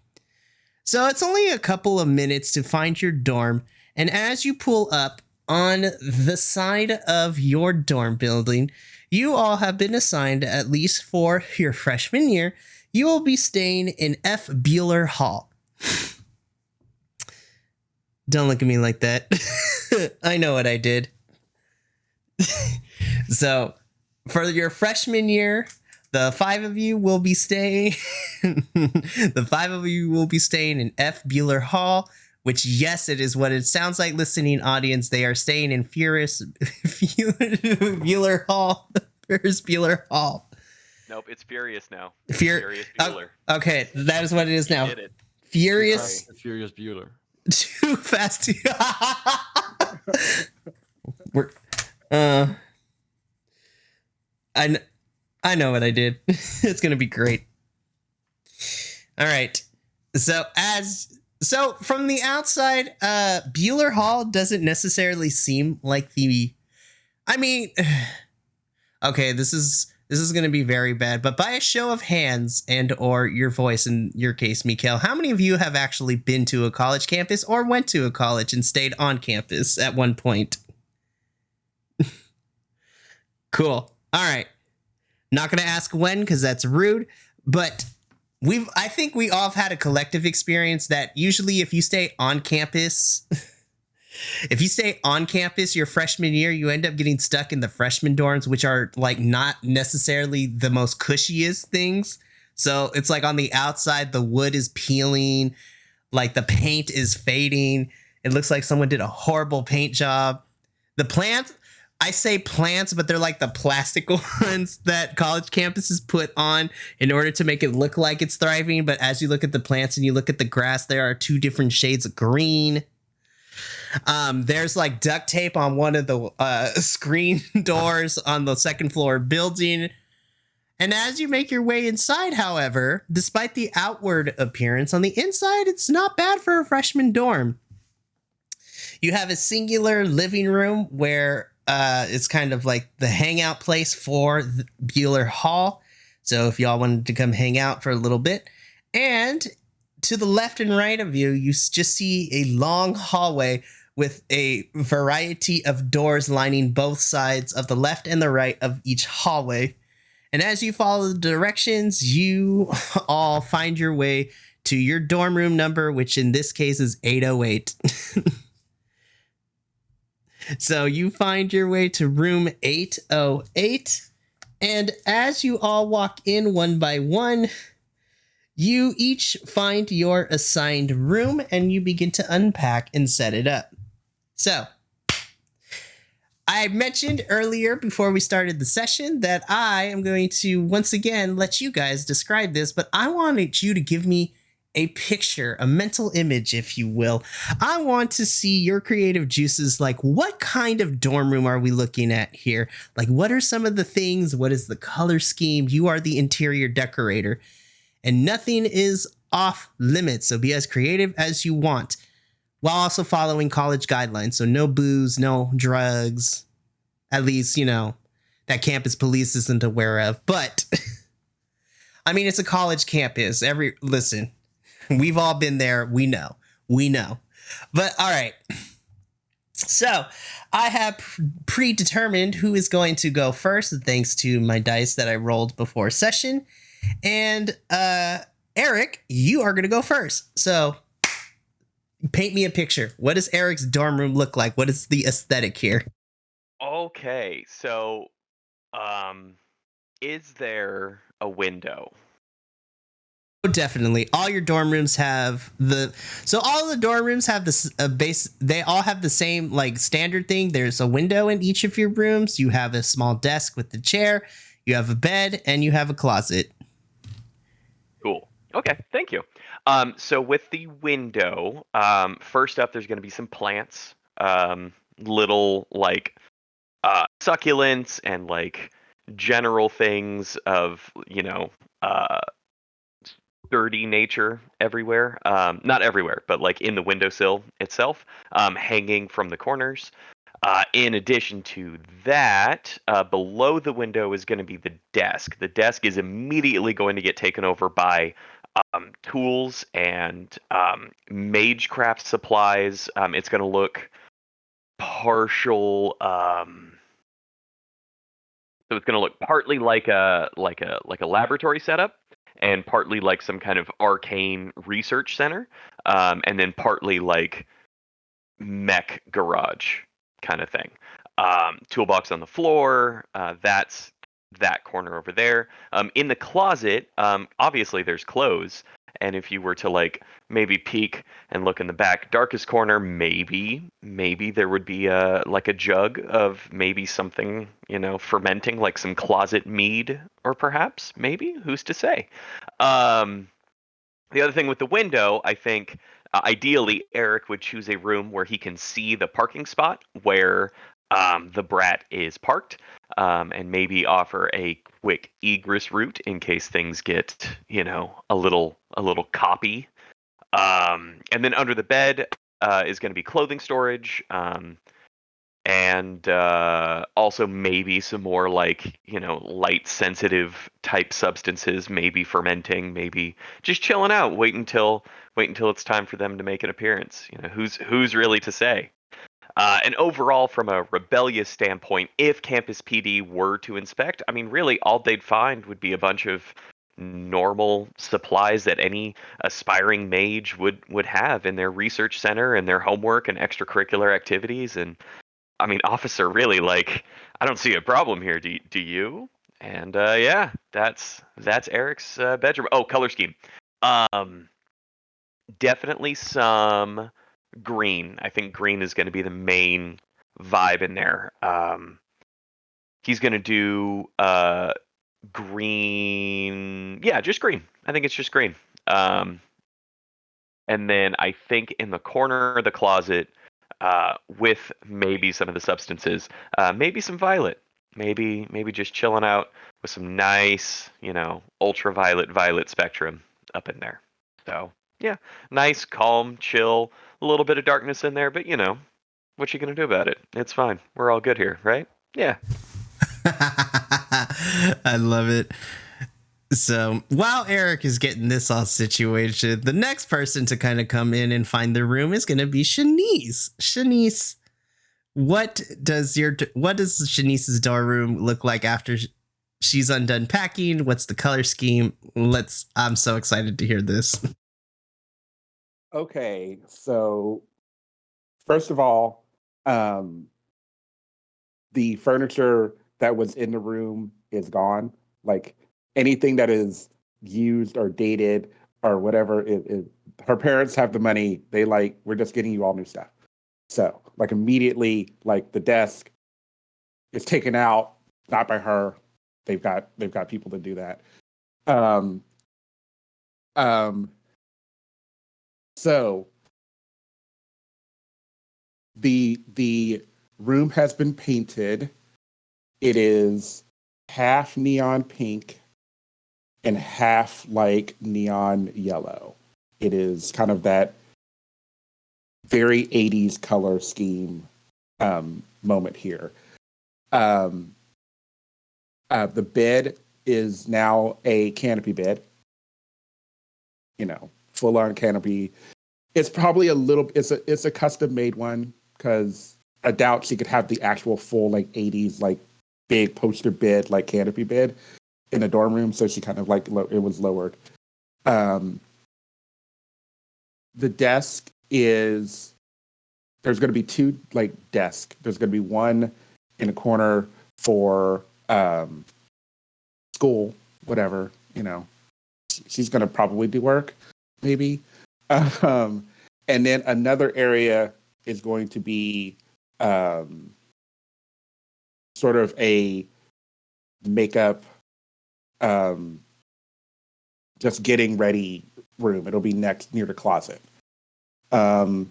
So it's only a couple of minutes to find your dorm, and as you pull up on the side of your dorm building, you all have been assigned, at least for your freshman year, you will be staying in F. Bueller Hall. Don't look at me like that. I know what I did. So, for your freshman year, the 5 of you will be staying. The 5 of you will be staying in F. Bueller Hall, which, yes, it is what it sounds like, listening audience. They are staying in Bueller Hall. Ferris Bueller Hall. Nope, it's Furious now. Furious Bueller. Okay, that is what it is now. Did it. Furious. Furious Bueller. Too fast. We're, I know what I did. It's gonna be great. All right. So from the outside, Bueller Hall doesn't necessarily seem like the. I mean, okay, this is going to be very bad, but by a show of hands and or your voice, in your case, Mikael, how many of you have actually been to a college campus or went to a college and stayed on campus at one point? Cool. All right. Not going to ask when, because that's rude, but I think we all have had a collective experience that usually if you stay on campus, your freshman year, you end up getting stuck in the freshman dorms, which are like not necessarily the most cushiest things. So it's like on the outside, the wood is peeling, like the paint is fading. It looks like someone did a horrible paint job. The plants, I say plants, but they're like the plastic ones that college campuses put on in order to make it look like it's thriving. But as you look at the plants and you look at the grass, there are 2 different shades of green. There's like duct tape on one of the screen doors on the second floor building. And as you make your way inside, however, despite the outward appearance, on the inside, it's not bad for a freshman dorm. You have a singular living room where it's kind of like the hangout place for the Bueller Hall. So if y'all wanted to come hang out for a little bit. And to the left and right of you, you just see a long hallway with a variety of doors lining both sides of the left and the right of each hallway. And as you follow the directions, you all find your way to your dorm room number, which in this case is 808. So you find your way to room 808. And as you all walk in one by one, you each find your assigned room and you begin to unpack and set it up. So, I mentioned earlier before we started the session that I am going to once again let you guys describe this, but I wanted you to give me a picture, a mental image, if you will. I want to see your creative juices. Like, what kind of dorm room are we looking at here? Like, what are some of the things? What is the color scheme? You are the interior decorator. And nothing is off limits, so be as creative as you want, while also following college guidelines. So no booze, no drugs, at least, that campus police isn't aware of. But, I mean, it's a college campus. Listen, we've all been there. We know. But, all right. So, I have predetermined who is going to go first, thanks to my dice that I rolled before session. And Eric, you are going to go first. So paint me a picture. What does Eric's dorm room look like? What is the aesthetic here? Okay, so is there a window? Oh, definitely. All your dorm rooms have all the dorm rooms have this base. They all have the same like standard thing. There's a window in each of your rooms. You have a small desk with the chair. You have a bed and you have a closet. Cool. Okay, thank you. So with the window, first up, there's going to be some plants, little like succulents and like general things of dirty nature everywhere. Not everywhere, but like in the windowsill itself, hanging from the corners. In addition to that, below the window is going to be the desk. The desk is immediately going to get taken over by tools and magecraft supplies. It's going to look partial. So it's going to look partly like a laboratory setup, and partly like some kind of arcane research center, and then partly like mech garage kind of thing. Toolbox on the floor. That's that corner over there. In the closet, obviously there's clothes. And if you were to like maybe peek and look in the back darkest corner, maybe there would be a jug of maybe something, fermenting, like some closet mead, or perhaps maybe, who's to say? The other thing with the window, I think, ideally, Eric would choose a room where he can see the parking spot where the brat is parked, and maybe offer a quick egress route in case things get, a little copy. And then under the bed is going to be clothing storage. And also maybe some more like light sensitive type substances, maybe fermenting, maybe just chilling out, wait until it's time for them to make an appearance. Who's really to say? And overall, from a rebellious standpoint, if Campus PD were to inspect, I mean, really all they'd find would be a bunch of normal supplies that any aspiring mage would have in their research center and their homework and extracurricular activities. And I mean, officer, really, like, I don't see a problem here. Do you? And yeah, that's Eric's bedroom. Oh, color scheme. Definitely some green. I think green is going to be the main vibe in there. He's going to do green. Yeah, just green. I think it's just green. And then I think in the corner of the closet, with maybe some of the substances, maybe some violet, maybe just chilling out with some nice, ultraviolet spectrum up in there. So yeah, nice, calm, chill, a little bit of darkness in there, but what you gonna do about it? It's fine. We're all good here, right? Yeah. I love it. So while Eric is getting this all situated, the next person to kind of come in and find the room is going to be Shanice. Shanice, what does Shanice's door room look like after she's undone packing? What's the color scheme? I'm so excited to hear this. Okay, so first of all, the furniture that was in the room is gone. Like anything that is used or dated or whatever, her parents have the money. They we're just getting you all new stuff. So like immediately, like the desk is taken out, not by her. They've got people to do that. So the room has been painted. It is half neon pink and half like neon yellow. It is kind of that very 80s color scheme moment here. The bed is now a canopy bed. Full on canopy. It's probably it's a custom made one, because I doubt she could have the actual full 80s big poster bed canopy bed in the dorm room, so she kind of it was lowered. The desk is, there's going to be two desks. There's going to be one in a corner for school, whatever, she's going to probably do work, maybe. And then another area is going to be sort of a makeup, just getting ready room. It'll be next near the closet. The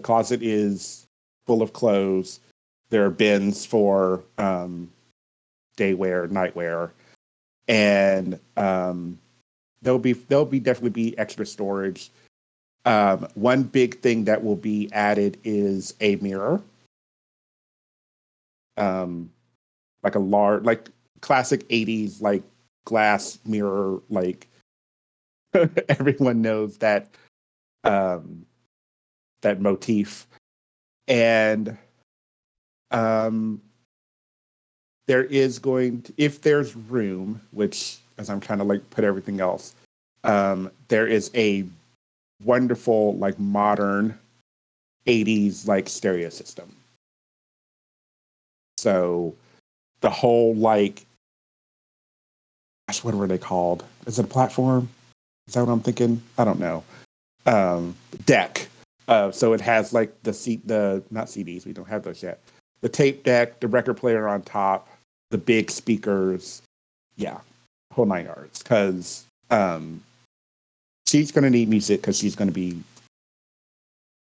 closet is full of clothes. There are bins for day wear, night wear, and there'll be definitely be extra storage. One big thing that will be added is a mirror. Like a large, like classic 80s, like glass mirror, like everyone knows that that motif. And there is going to, if there's room, which as I'm trying to like put everything else, there is a wonderful like modern 80s like stereo system. So the whole like, gosh, what were they called? Is it a platform? Is that what I'm thinking? I don't know. Deck. So it has like the not CDs, we don't have those yet. The tape deck, the record player on top, the big speakers, yeah, whole 9 yards. Because she's going to need music because she's going to be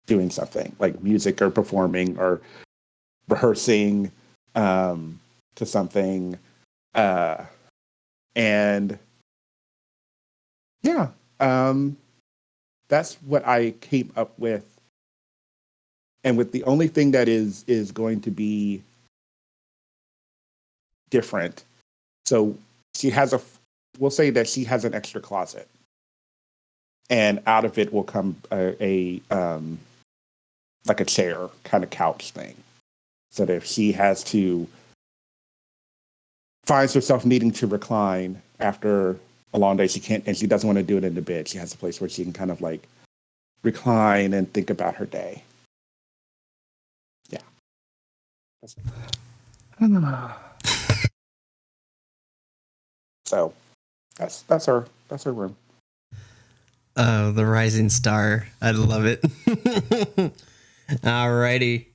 doing something like music or performing or rehearsing to something. And yeah, that's what I came up with. And with the only thing that is going to be different. So she has we'll say that she has an extra closet. And out of it will come a like a chair, kind of couch thing. So that if she finds herself needing to recline after a long day, she can't, and she doesn't want to do it in the bed. She has a place where she can kind of like recline and think about her day. Yeah. So that's her room. Oh, the rising star. I love it. Alrighty.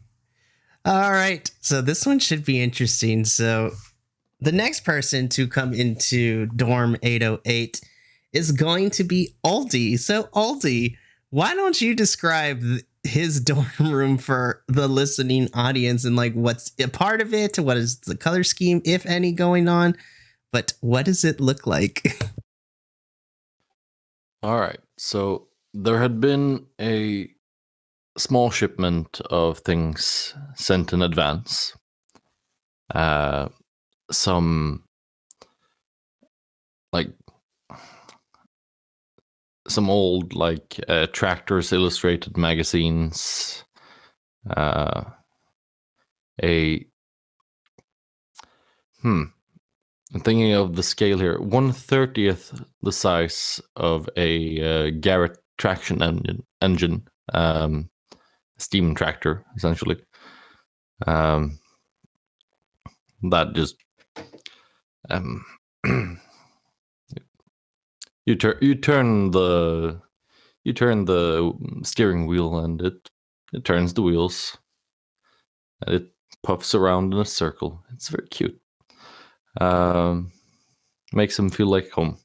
All right. So this one should be interesting. So the next person to come into dorm 808 is going to be Oldie. So Oldie, why don't you describe his dorm room for the listening audience and like what's a part of it? What is the color scheme, if any, going on? But what does it look like? All right. So there had been a small shipment of things sent in advance. Some old Tractors Illustrated magazines. I'm thinking of the scale here. 1/30th the size of a Garrett traction engine, steam tractor, essentially. That just you turn the steering wheel and it turns the wheels. And it puffs around in a circle. It's very cute. Makes them feel like home.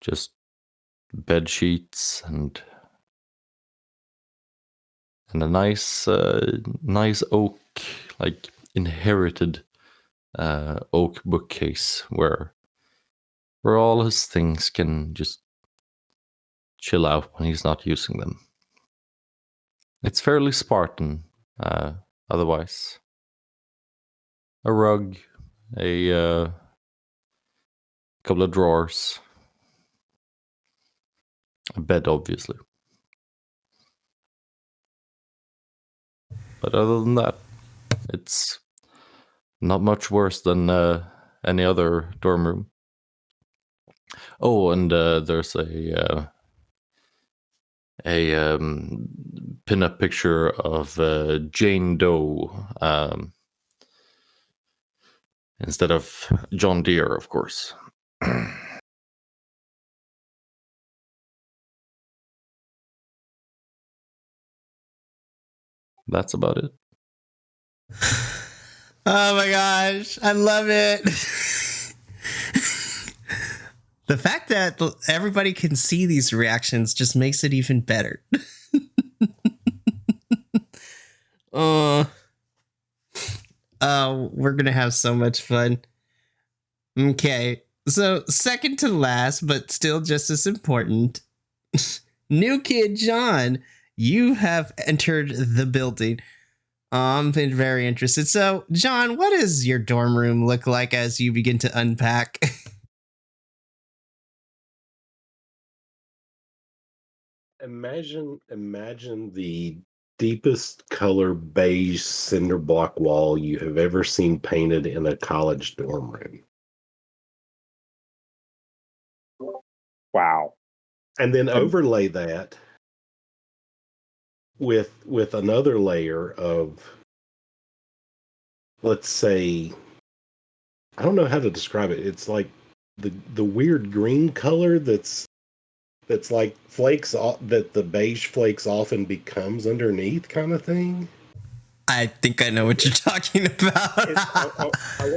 Just bed sheets and a nice oak, like inherited oak bookcase where all his things can just chill out when he's not using them. It's fairly Spartan, otherwise. A rug, a couple of drawers, a bed, obviously. But other than that, it's not much worse than any other dorm room. Oh, and there's a pin-up picture of Jane Doe instead of John Deere, of course. That's about it. Oh my gosh, I love it. The fact that everybody can see these reactions just makes it even better. Oh, we're going to have so much fun. Okay, so second to last, but still just as important, new kid John, you have entered the building. I'm been very interested. So, John, what does your dorm room look like as you begin to unpack? Imagine the deepest color beige cinder block wall you have ever seen painted in a college dorm room. Wow. And then overlay that with another layer of, let's say, I don't know how to describe it. It's like the weird green color that's like flakes that the beige flakes off and becomes underneath, kind of thing. I think I know what you're talking about. I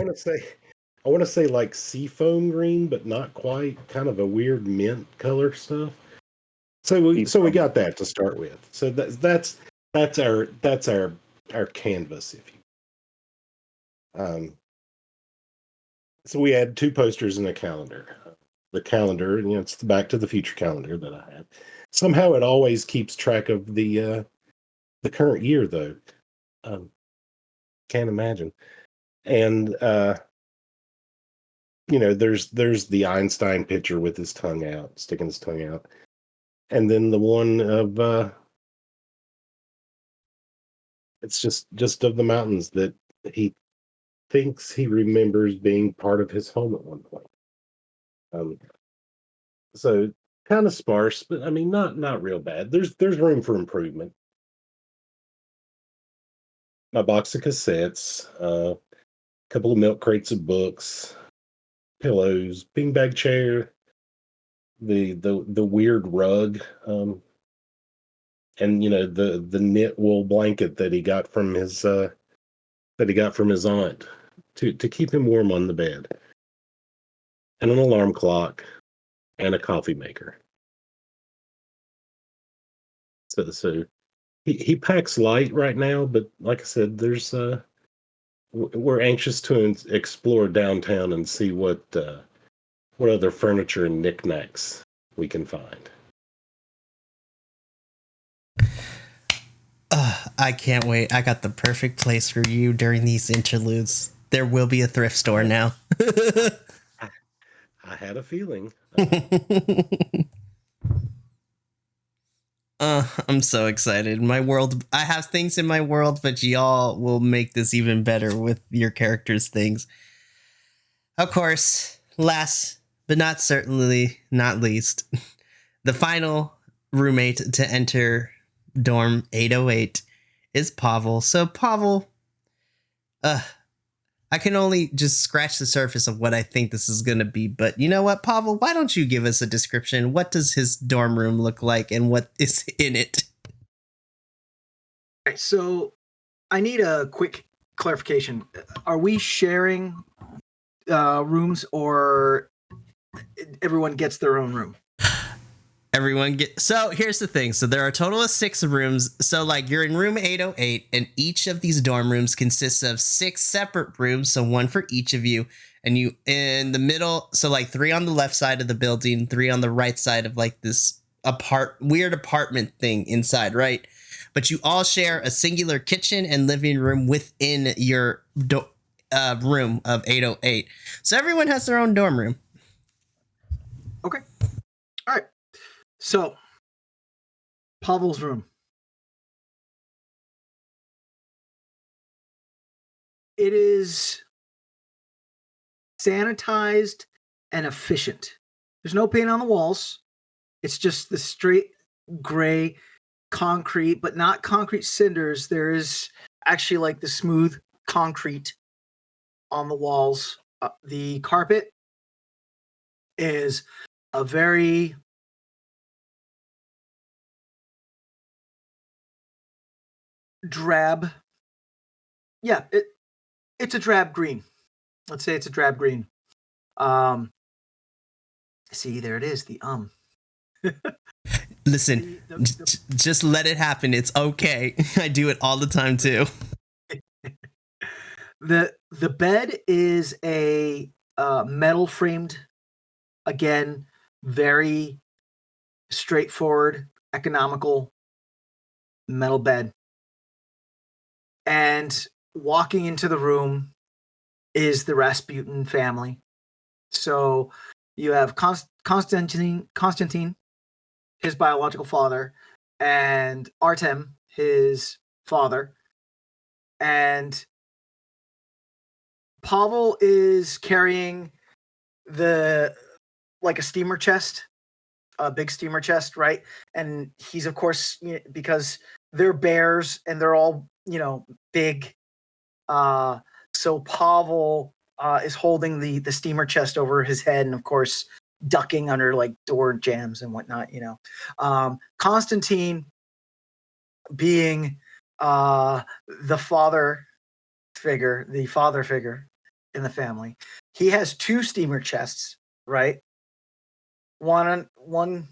want to say like seafoam green, but not quite. Kind of a weird mint color stuff. So we got that to start with. So that's our canvas, if you. So we had 2 posters and a calendar. The calendar, it's the Back to the Future calendar that I had. Somehow it always keeps track of the current year, though. Can't imagine. And there's the Einstein picture with his tongue out, sticking his tongue out, and then the one of it's just of the mountains that he thinks he remembers being part of his home at one point. So kind of sparse, but I mean not real bad. There's room for improvement. My box of cassettes, a couple of milk crates of books, pillows, beanbag chair, the weird rug, and the knit wool blanket that he got from his aunt to keep him warm on the bed, and an alarm clock, and a coffee maker. So he packs light right now, but like I said, there's we're anxious to explore downtown and see what other furniture and knickknacks we can find. I can't wait. I got the perfect place for you during these interludes. There will be a thrift store now. I had a feeling. I'm so excited. My world, I have things in my world, but y'all will make this even better with your characters' things. Of course, last but not certainly not least, the final roommate to enter dorm 808 is Pavol. So Pavol, I can only just scratch the surface of what I think this is going to be. But you know what, Pavol, why don't you give us a description? What does his dorm room look like and what is in it? All right, so I need a quick clarification. Are we sharing rooms, or everyone gets their own room? So here's the thing. So there are a total of 6 rooms. So like you're in room 808, and each of these dorm rooms consists of 6 separate rooms. So one for each of you, and you in the middle. So like 3 on the left side of the building, 3 on the right side of like this weird apartment thing inside. Right. But you all share a singular kitchen and living room within your room of 808. So everyone has their own dorm room. Okay. All right. So, Pavel's room. It is sanitized and efficient. There's no paint on the walls. It's just the straight gray concrete, but not concrete cinders. There is actually like the smooth concrete on the walls. The carpet is a very drab. Yeah, it's a drab green. Let's say it's a drab green. See, there it is. Listen, just let it happen. It's okay. I do it all the time too. The bed is a metal framed, again, very straightforward, economical metal bed. And walking into the room is the Rasputin family. So you have Constantine, his biological father, and Artem, his father. And Pavol is carrying like a steamer chest, a big steamer chest, right? And he's, of course, because they're bears and they're all, big. So Pavol is holding the steamer chest over his head and, of course, ducking under like door jams and whatnot, Constantine being the father figure in the family. He has two steamer chests, right? One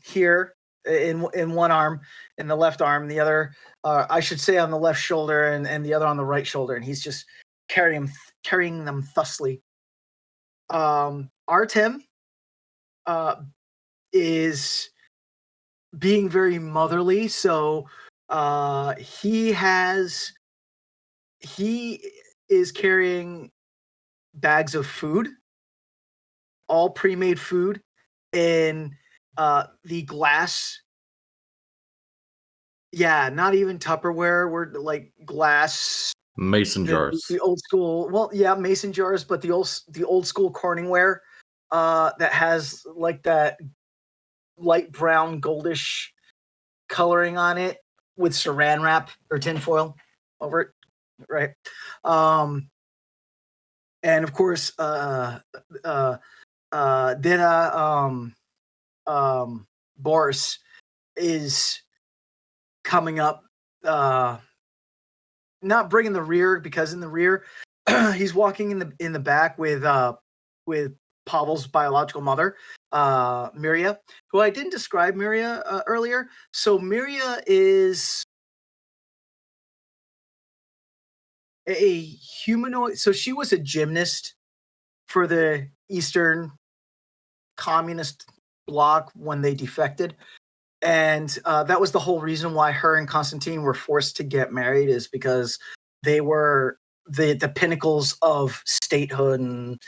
here in one arm, in the left arm, the other, I should say, on the left shoulder, and the other on the right shoulder, and he's just carrying them thusly. Artem is being very motherly, so he is carrying bags of food, all pre-made food, in the glass. Yeah, not even Tupperware. We're like glass Mason jars. The old school. Well, yeah, mason jars, but the old school Corningware that has like that light brown goldish coloring on it with saran wrap or tinfoil over it, right? And of course, Boris is coming up, not bringing the rear, because in the rear he's walking in the back with Pavel's biological mother, Miria, who I didn't describe Miria earlier. So Miria is a humanoid. So she was a gymnast for the Eastern Communist Bloc when they defected. And that was the whole reason why her and Constantine were forced to get married, is because they were the pinnacles of statehood, and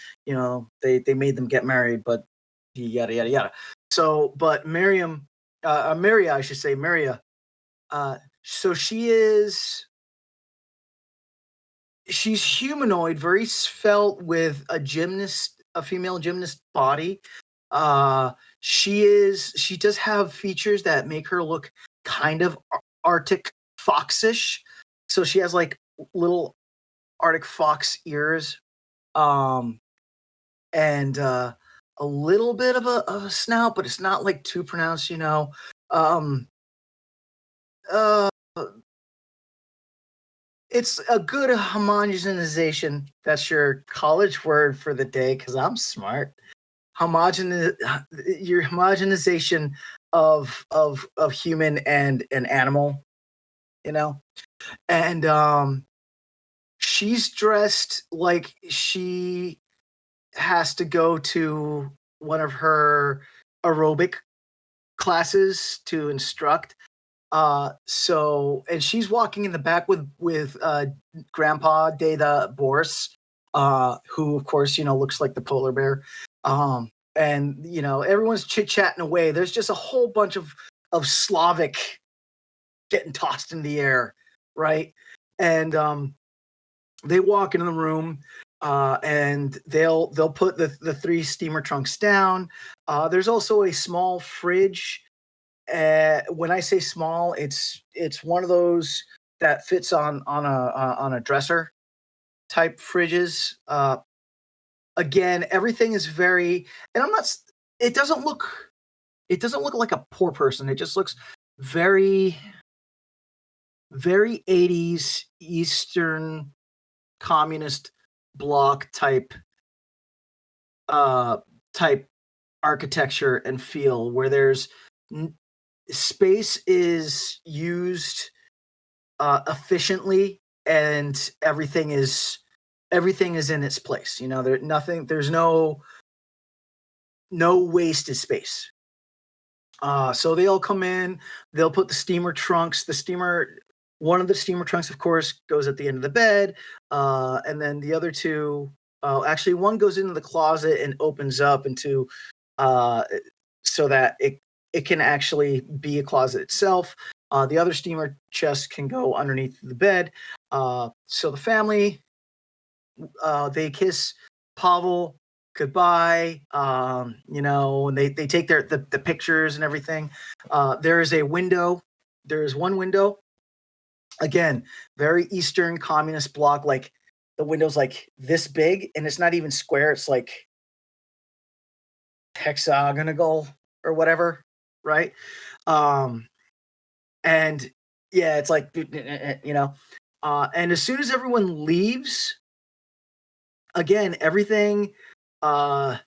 they made them get married, but yada yada yada. So, but Miria, I should say, Miria. So she's humanoid, very svelte, with a female gymnast body. She does have features that make her look kind of Arctic foxish. So she has like little Arctic fox ears, and a little bit of a snout, but it's not like too pronounced, It's a good homogenization. That's your college word for the day, because I'm smart. Your homogenization of human and an animal, and she's dressed like she has to go to one of her aerobic classes to instruct. And she's walking in the back with Grandpa Data Boris, who of course looks like the polar bear. And everyone's chit-chatting away. There's just a whole bunch of Slavic getting tossed in the air, right? And they walk into the room, and they'll put the three steamer trunks down. There's also a small fridge. When I say small, it's one of those that fits on a dresser type fridges. Again, everything is very, and it doesn't look like a poor person. It just looks very, very 80s Eastern Communist Bloc type architecture and feel, where there's space is used efficiently, and everything is everything is in its place. You know, there's no wasted space. So they all come in, they'll put the steamer trunks. One of the steamer trunks, of course, goes at the end of the bed. And then the other two, actually one goes into the closet and opens up into, so that it can actually be a closet itself. The other steamer chest can go underneath the bed. So the family, they kiss Pavol goodbye. You know, and they take the pictures and everything. There is a window. There is one window. Again, very Eastern communist bloc. Like the window's like this big, and it's not even square. It's like hexagonal or whatever, right? And yeah, it's like, you know. And as soon as everyone leaves, again, everything, for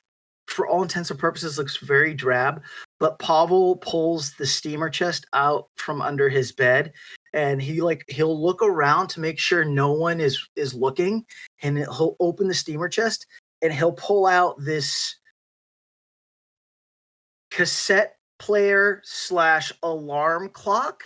all intents and purposes, looks very drab. But Pavol pulls the steamer chest out from under his bed, and he'll look around to make sure no one is looking, and he'll open the steamer chest, and he'll pull out this cassette player / alarm clock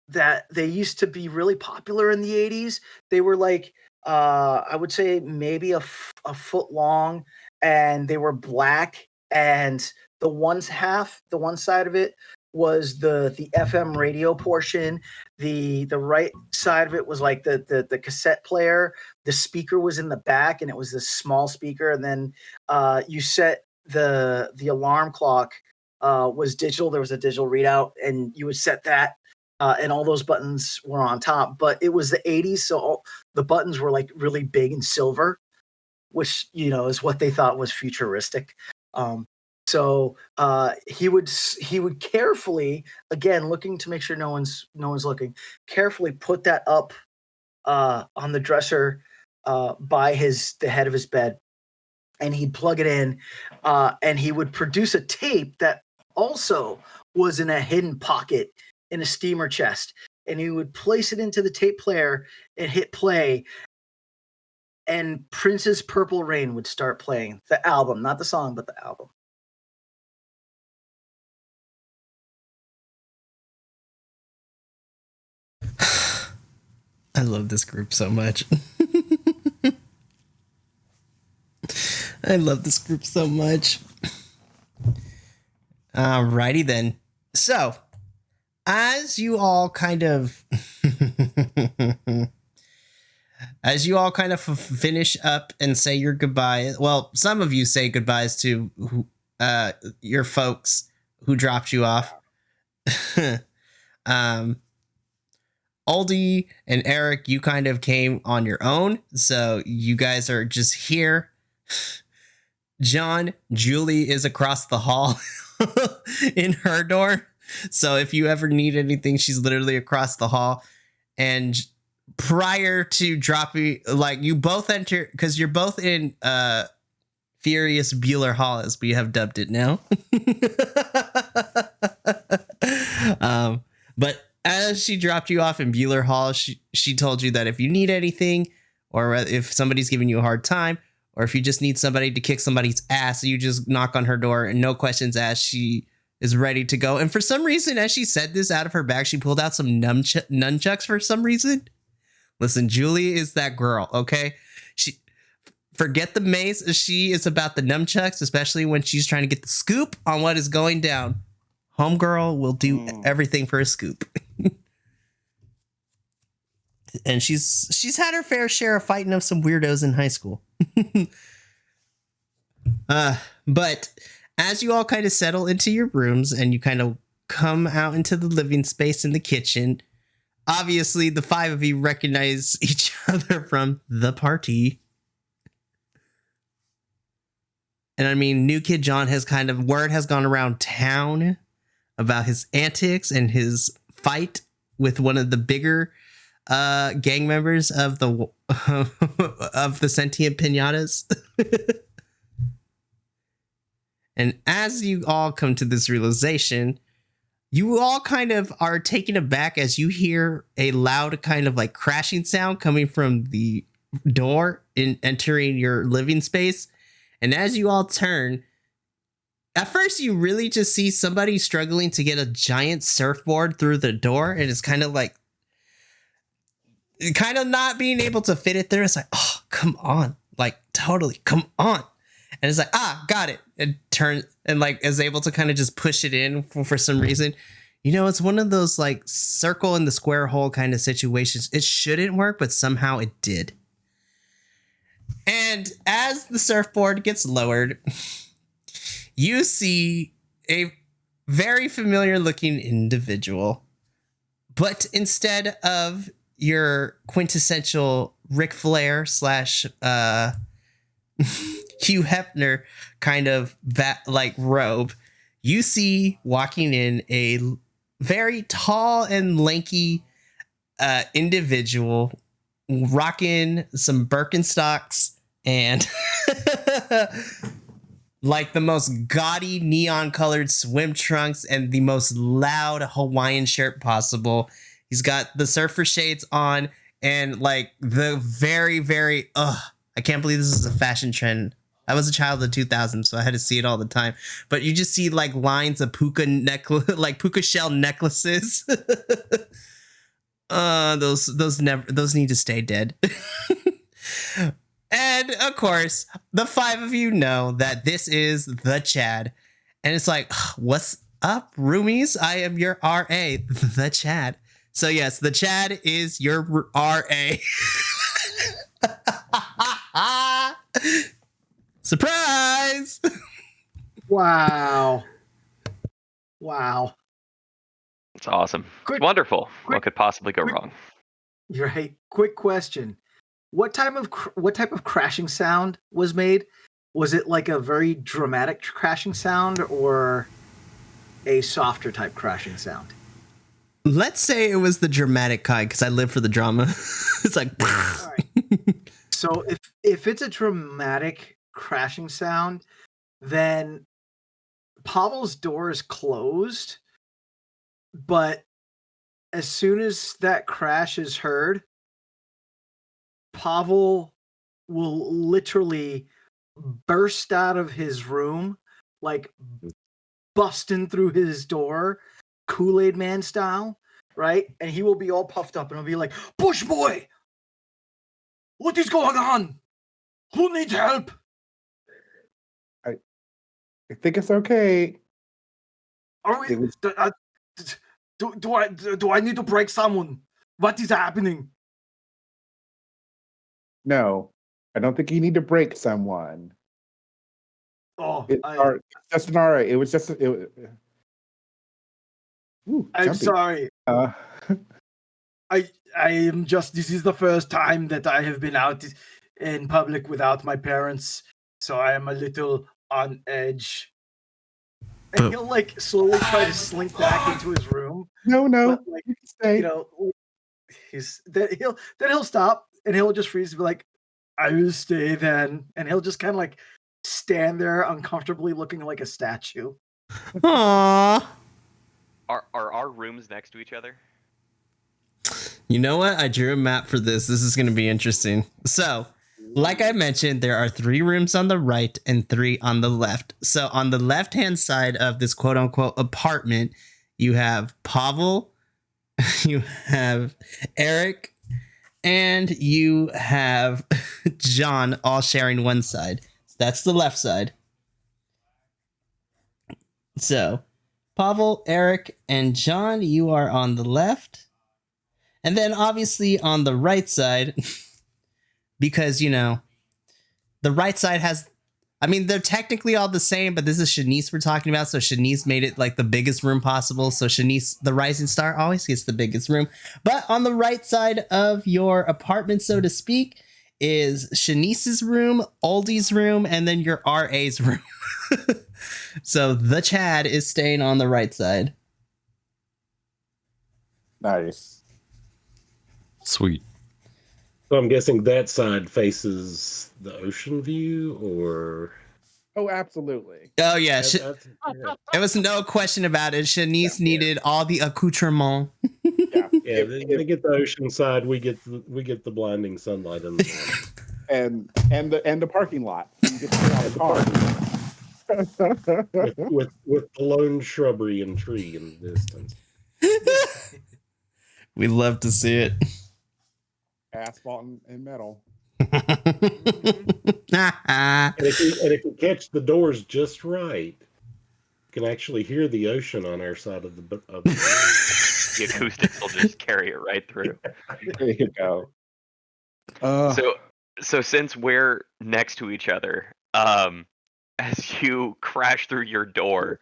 that they used to be really popular in the 80s. They were like, I would say maybe a foot long, and they were black, and the one side of it was the FM radio portion. The right side of it was like the cassette player. The speaker was in the back, and it was this small speaker. And then you set the alarm clock was digital. There was a digital readout, and you would set that. And all those buttons were on top. But it was the 80s, so the buttons were like really big and silver, which, you know, is what they thought was futuristic. So he would carefully, again, looking to make sure no one's looking, carefully put that up on the dresser by the head of his bed, and he'd plug it in, and he would produce a tape that also was in a hidden pocket in a steamer chest, and he would place it into the tape player and hit play, and Prince's Purple Rain would start playing. The album, not the song, but the album. I love this group so much. I love this group so much. Alrighty then. So, as you all kind of finish up and say your goodbye, well, some of you say goodbyes to your folks who dropped you off. Oldie and Eric, you kind of came on your own, so you guys are just here. Julie is across the hall in her door. So if you ever need anything, she's literally across the hall. And prior to dropping, like, you both enter, because you're both in Furious Bueller Hall, as we have dubbed it now. But as she dropped you off in Bueller Hall, she told you that if you need anything, or if somebody's giving you a hard time, or if you just need somebody to kick somebody's ass, you just knock on her door and no questions asked. She is ready to go. And for some reason, as she said this out of her bag, she pulled out some nunchucks for some reason. Listen, Julie is that girl, okay? Forget the mace. She is about the nunchucks, especially when she's trying to get the scoop on what is going down. Homegirl will do everything for a scoop. And she's had her fair share of fighting of some weirdos in high school. But as you all kind of settle into your rooms and you kind of come out into the living space in the kitchen, obviously the five of you recognize each other from the party. And I mean, New Kid John word has gone around town about his antics and his fight with one of the bigger gang members of the sentient pinatas. And as you all come to this realization, you all kind of are taken aback as you hear a loud kind of like crashing sound coming from the door in entering your living space. And as you all turn, at first you really just see somebody struggling to get a giant surfboard through the door, and it's kind of like not being able to fit it there. It's like, oh, come on, like totally, come on. And it's like, got it. And turn and like is able to kind of just push it in for some reason. You know, it's one of those like circle in the square hole kind of situations. It shouldn't work, but somehow it did. And as the surfboard gets lowered, you see a very familiar looking individual. But instead of your quintessential Ric Flair / Hugh Hefner kind of robe, you see walking in a very tall and lanky individual rocking some Birkenstocks and like the most gaudy neon colored swim trunks and the most loud Hawaiian shirt possible. He's got the surfer shades on and like the very, very, I can't believe this is a fashion trend. I was a child of the 2000s, so I had to see it all the time. But you just see like lines of puka shell necklaces. Those need to stay dead. And of course, the five of you know that this is the Chad. And it's like, what's up, roomies? I am your RA, the Chad. So yes, the Chad is your RA. Surprise! Wow. It's awesome. It's wonderful. What could possibly go wrong? You're right. Quick question. What type of crashing sound was made? Was it like a very dramatic crashing sound or a softer type crashing sound? Let's say it was the dramatic kind because I live for the drama. It's like, all right. So if it's a dramatic crashing sound, then Pavel's door is closed, but as soon as that crash is heard, Pavol will literally burst out of his room, like busting through his door, Kool-Aid Man style, right? And he will be all puffed up and he'll be like, "Bush boy, what is going on? Who needs help?" I think it's okay. Are we? Do I need to break someone? What is happening? No, I don't think you need to break someone. Oh, It's just an RA. It was just. Ooh, I'm jumpy. sorry. I am just. This is the first time that I have been out in public without my parents, so I am a little on edge. And he'll like slowly try to slink back into his room. No, But, like, you can stay. you know, he'll stop and he'll just freeze and be like, "I will stay then," and he'll just kind of like stand there uncomfortably looking like a statue. aww. Are our rooms next to each other? You know what? I drew a map for this. This is going to be interesting. So, like I mentioned, there are 3 rooms on the right and 3 on the left. So on the left-hand side of this quote-unquote apartment, you have Pavol, you have Eric, and you have John all sharing one side. That's the left side. So, Pavol, Eric, and John, you are on the left. And then obviously on the right side, because, you know, the right side has, I mean, they're technically all the same, but this is Shanice we're talking about. So Shanice made it like the biggest room possible. So Shanice, the rising star, always gets the biggest room. But on the right side of your apartment, so to speak, is Shanice's room, Oldie's room, and then your RA's room. So the Chad is staying on the right side. Nice. Sweet. So I'm guessing that side faces the ocean view, or Oh, absolutely. Oh yeah, Yeah. there was no question about it. Shanice needed all the accoutrement. Yeah. Yeah, they get the ocean side. We get the blinding sunlight in the morning. and the parking lot. You get to get out of the car. with the lone shrubbery and tree in the distance. We love to see it. Asphalt and metal. And if you catch the doors just right, you can actually hear the ocean on our side of the. The acoustics will just carry it right through. There you go. So since we're next to each other, as you crash through your door,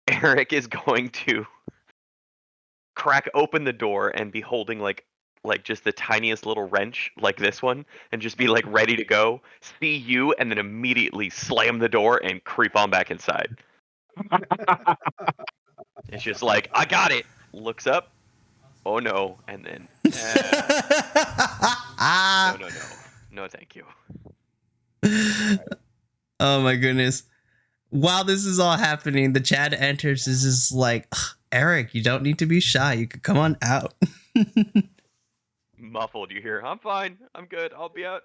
Eric is going to crack open the door and be holding like just the tiniest little wrench like this one, and just be like ready to go, see you, and then immediately slam the door and creep on back inside. It's just like, I got it. Looks up. Oh no. And then no, thank you. Oh my goodness. While this is all happening, the Chad enters, is just like, Eric, you don't need to be shy. You could come on out. Muffled, you hear, I'm fine. I'm good. I'll be out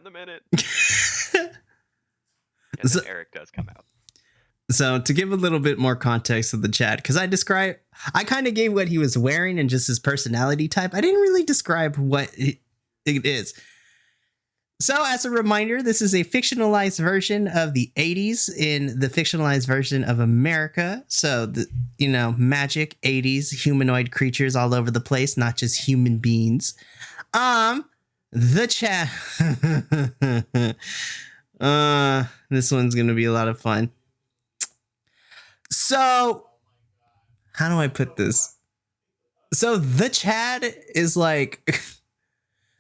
in a minute. And then Eric does come out. So to give a little bit more context of the Chad, because I kind of gave what he was wearing and just his personality type. I didn't really describe what it is. So as a reminder, this is a fictionalized version of the 80s in the fictionalized version of America. So, magic 80s humanoid creatures all over the place, not just human beings. The Chad. This one's going to be a lot of fun. So, how do I put this? So the Chad is like,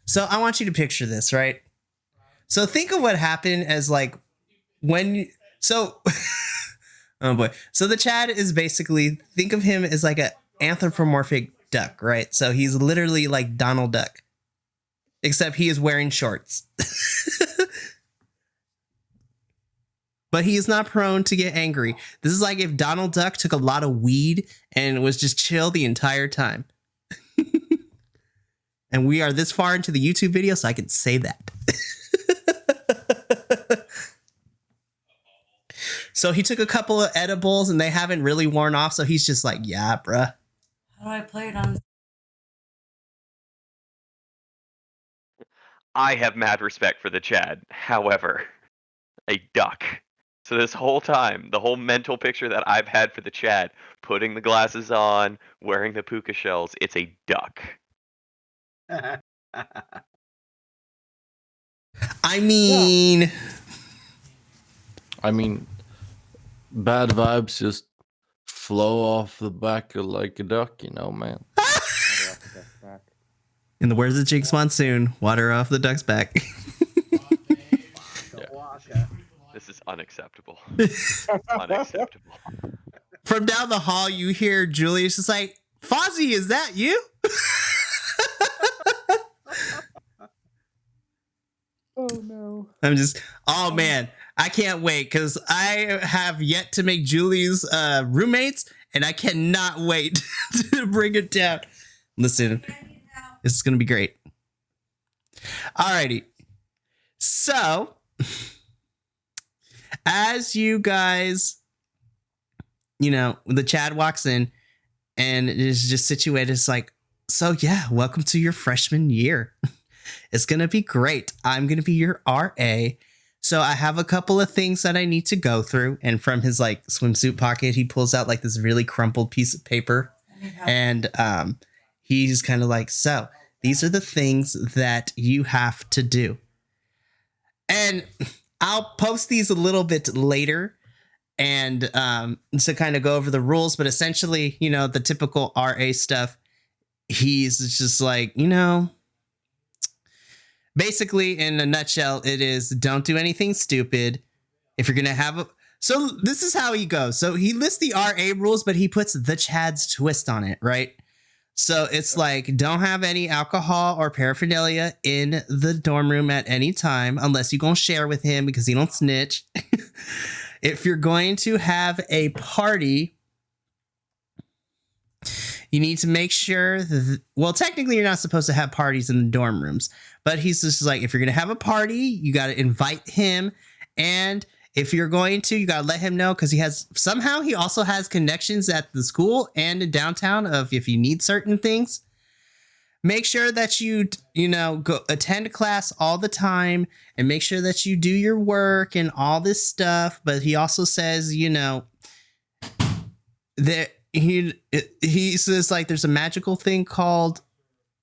so I want you to picture this, right? So think of what happened as like oh boy. So the Chad is basically, think of him as like an anthropomorphic duck, right? So he's literally like Donald Duck, except he is wearing shorts. But he is not prone to get angry. This is like if Donald Duck took a lot of weed and was just chill the entire time. And we are this far into the YouTube video, so I can say that. So he took a couple of edibles and they haven't really worn off. So he's just like, yeah, bruh. How do I play it on? I have mad respect for the Chad. However, a duck. So this whole time, the whole mental picture that I've had for the Chad, putting the glasses on, wearing the puka shells, it's a duck. I mean, bad vibes just flow off the back of like a duck, man. in the words of Jinx Monsoon, water off the duck's back. This is unacceptable. Unacceptable. From down the hall, you hear Julius just like, Fozzie, is that you? Oh no. Oh man, I can't wait because I have yet to make Julie's roommates and I cannot wait to bring it down. Listen, this is going to be great. Alrighty. So, as you guys, the Chad walks in and it is just situated. It's like, so yeah, welcome to your freshman year. It's going to be great. I'm going to be your RA. So I have a couple of things that I need to go through. And from his like swimsuit pocket, he pulls out like this really crumpled piece of paper. And he's kind of like, so these are the things that you have to do. And I'll post these a little bit later and to kind of go over the rules. But essentially, the typical RA stuff, he's just like, basically, in a nutshell, it is don't do anything stupid. If you're going to have so this is how he goes. So he lists the RA rules, but he puts the Chad's twist on it, right? So it's like, don't have any alcohol or paraphernalia in the dorm room at any time, unless you're going to share with him because he don't snitch. If you're going to have a party, you need to make sure well, technically you're not supposed to have parties in the dorm rooms, but he's just like, if you're going to have a party, you got to invite him. And if you're going to, you got to let him know, because he also has connections at the school and in downtown of if you need certain things. Make sure that you go attend class all the time and make sure that you do your work and all this stuff. But he also says, that he says like there's a magical thing called,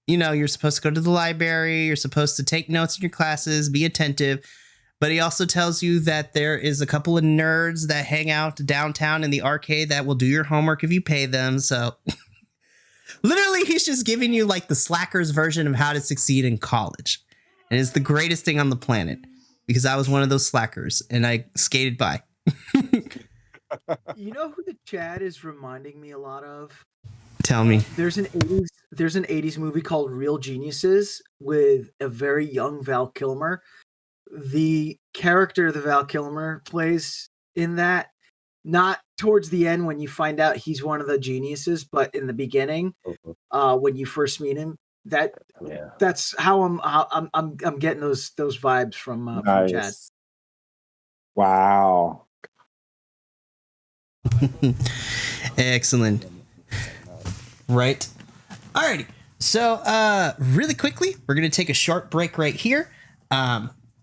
you're supposed to go to the library. You're supposed to take notes in your classes, be attentive. But he also tells you that there is a couple of nerds that hang out downtown in the arcade that will do your homework if you pay them. So literally, he's just giving you like the slackers version of how to succeed in college. And it's the greatest thing on the planet, because I was one of those slackers and I skated by. You know who the Chad is reminding me a lot of? Tell me. There's an 80s movie called Real Geniuses with a very young Val Kilmer. The character that Val Kilmer plays in that, not towards the end when you find out he's one of the geniuses, but in the beginning, when you first meet him, that's how I'm getting those vibes from Chad. Wow. Excellent. Right. Alrighty. So really quickly, we're gonna take a short break right here.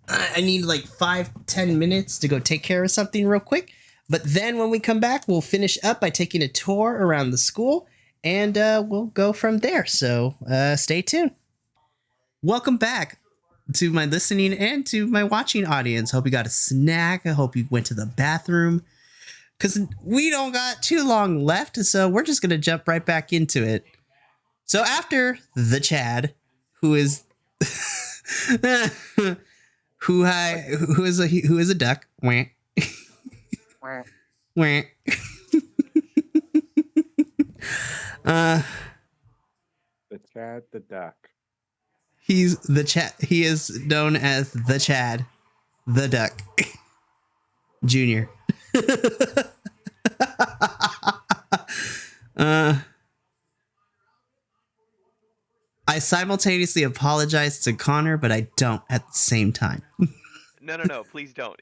I need like 5-10 minutes to go take care of something real quick. But then when we come back, we'll finish up by taking a tour around the school, and we'll go from there. So stay tuned. Welcome back to my listening and to my watching audience. Hope you got a snack. I hope you went to the bathroom, because we don't got too long left. So we're just going to jump right back into it. So after the Chad, who is who is a duck. Wah. Wah. The Chad the Duck. He's the Chad. He is known as the Chad the Duck Junior. I simultaneously apologize to Connor, but I don't at the same time. No, please don't.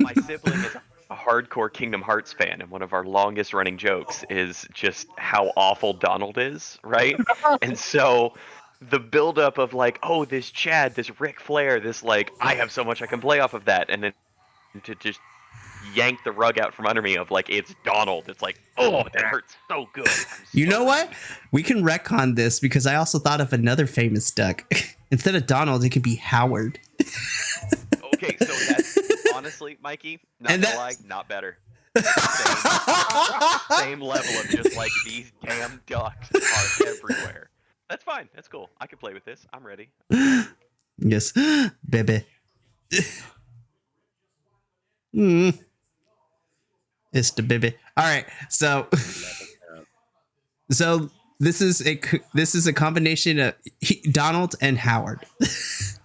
My sibling is a hardcore Kingdom Hearts fan, and one of our longest running jokes is just how awful Donald is, right? And so the buildup of like, oh, this Chad, this Ric Flair, this like, I have so much I can play off of that, and then to just yank the rug out from under me of like, it's Donald. It's like, oh, that hurts so good. You know what? We can retcon this, because I also thought of another famous duck. Instead of Donald, it could be Howard. Okay, so that's honestly, Mikey, not gonna lie, not better. Same level of just like, these damn ducks are everywhere. That's fine. That's cool. I can play with this. I'm ready. Yes, baby. It's the baby. All right, so this is a combination of Donald and Howard. It's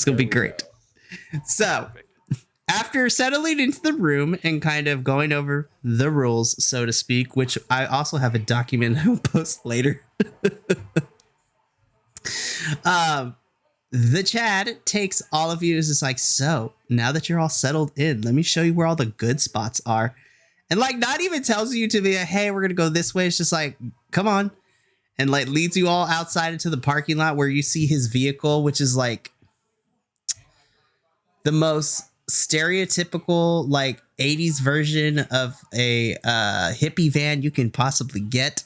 gonna be great. So, after settling into the room and kind of going over the rules, so to speak, which I also have a document I will post later. The Chad takes all of you, is just like, so now that you're all settled in, let me show you where all the good spots are. And like, not even tells you to be like, hey, we're going to go this way. It's just like, come on. And like leads you all outside into the parking lot where you see his vehicle, which is like the most stereotypical like 80s version of a hippie van you can possibly get.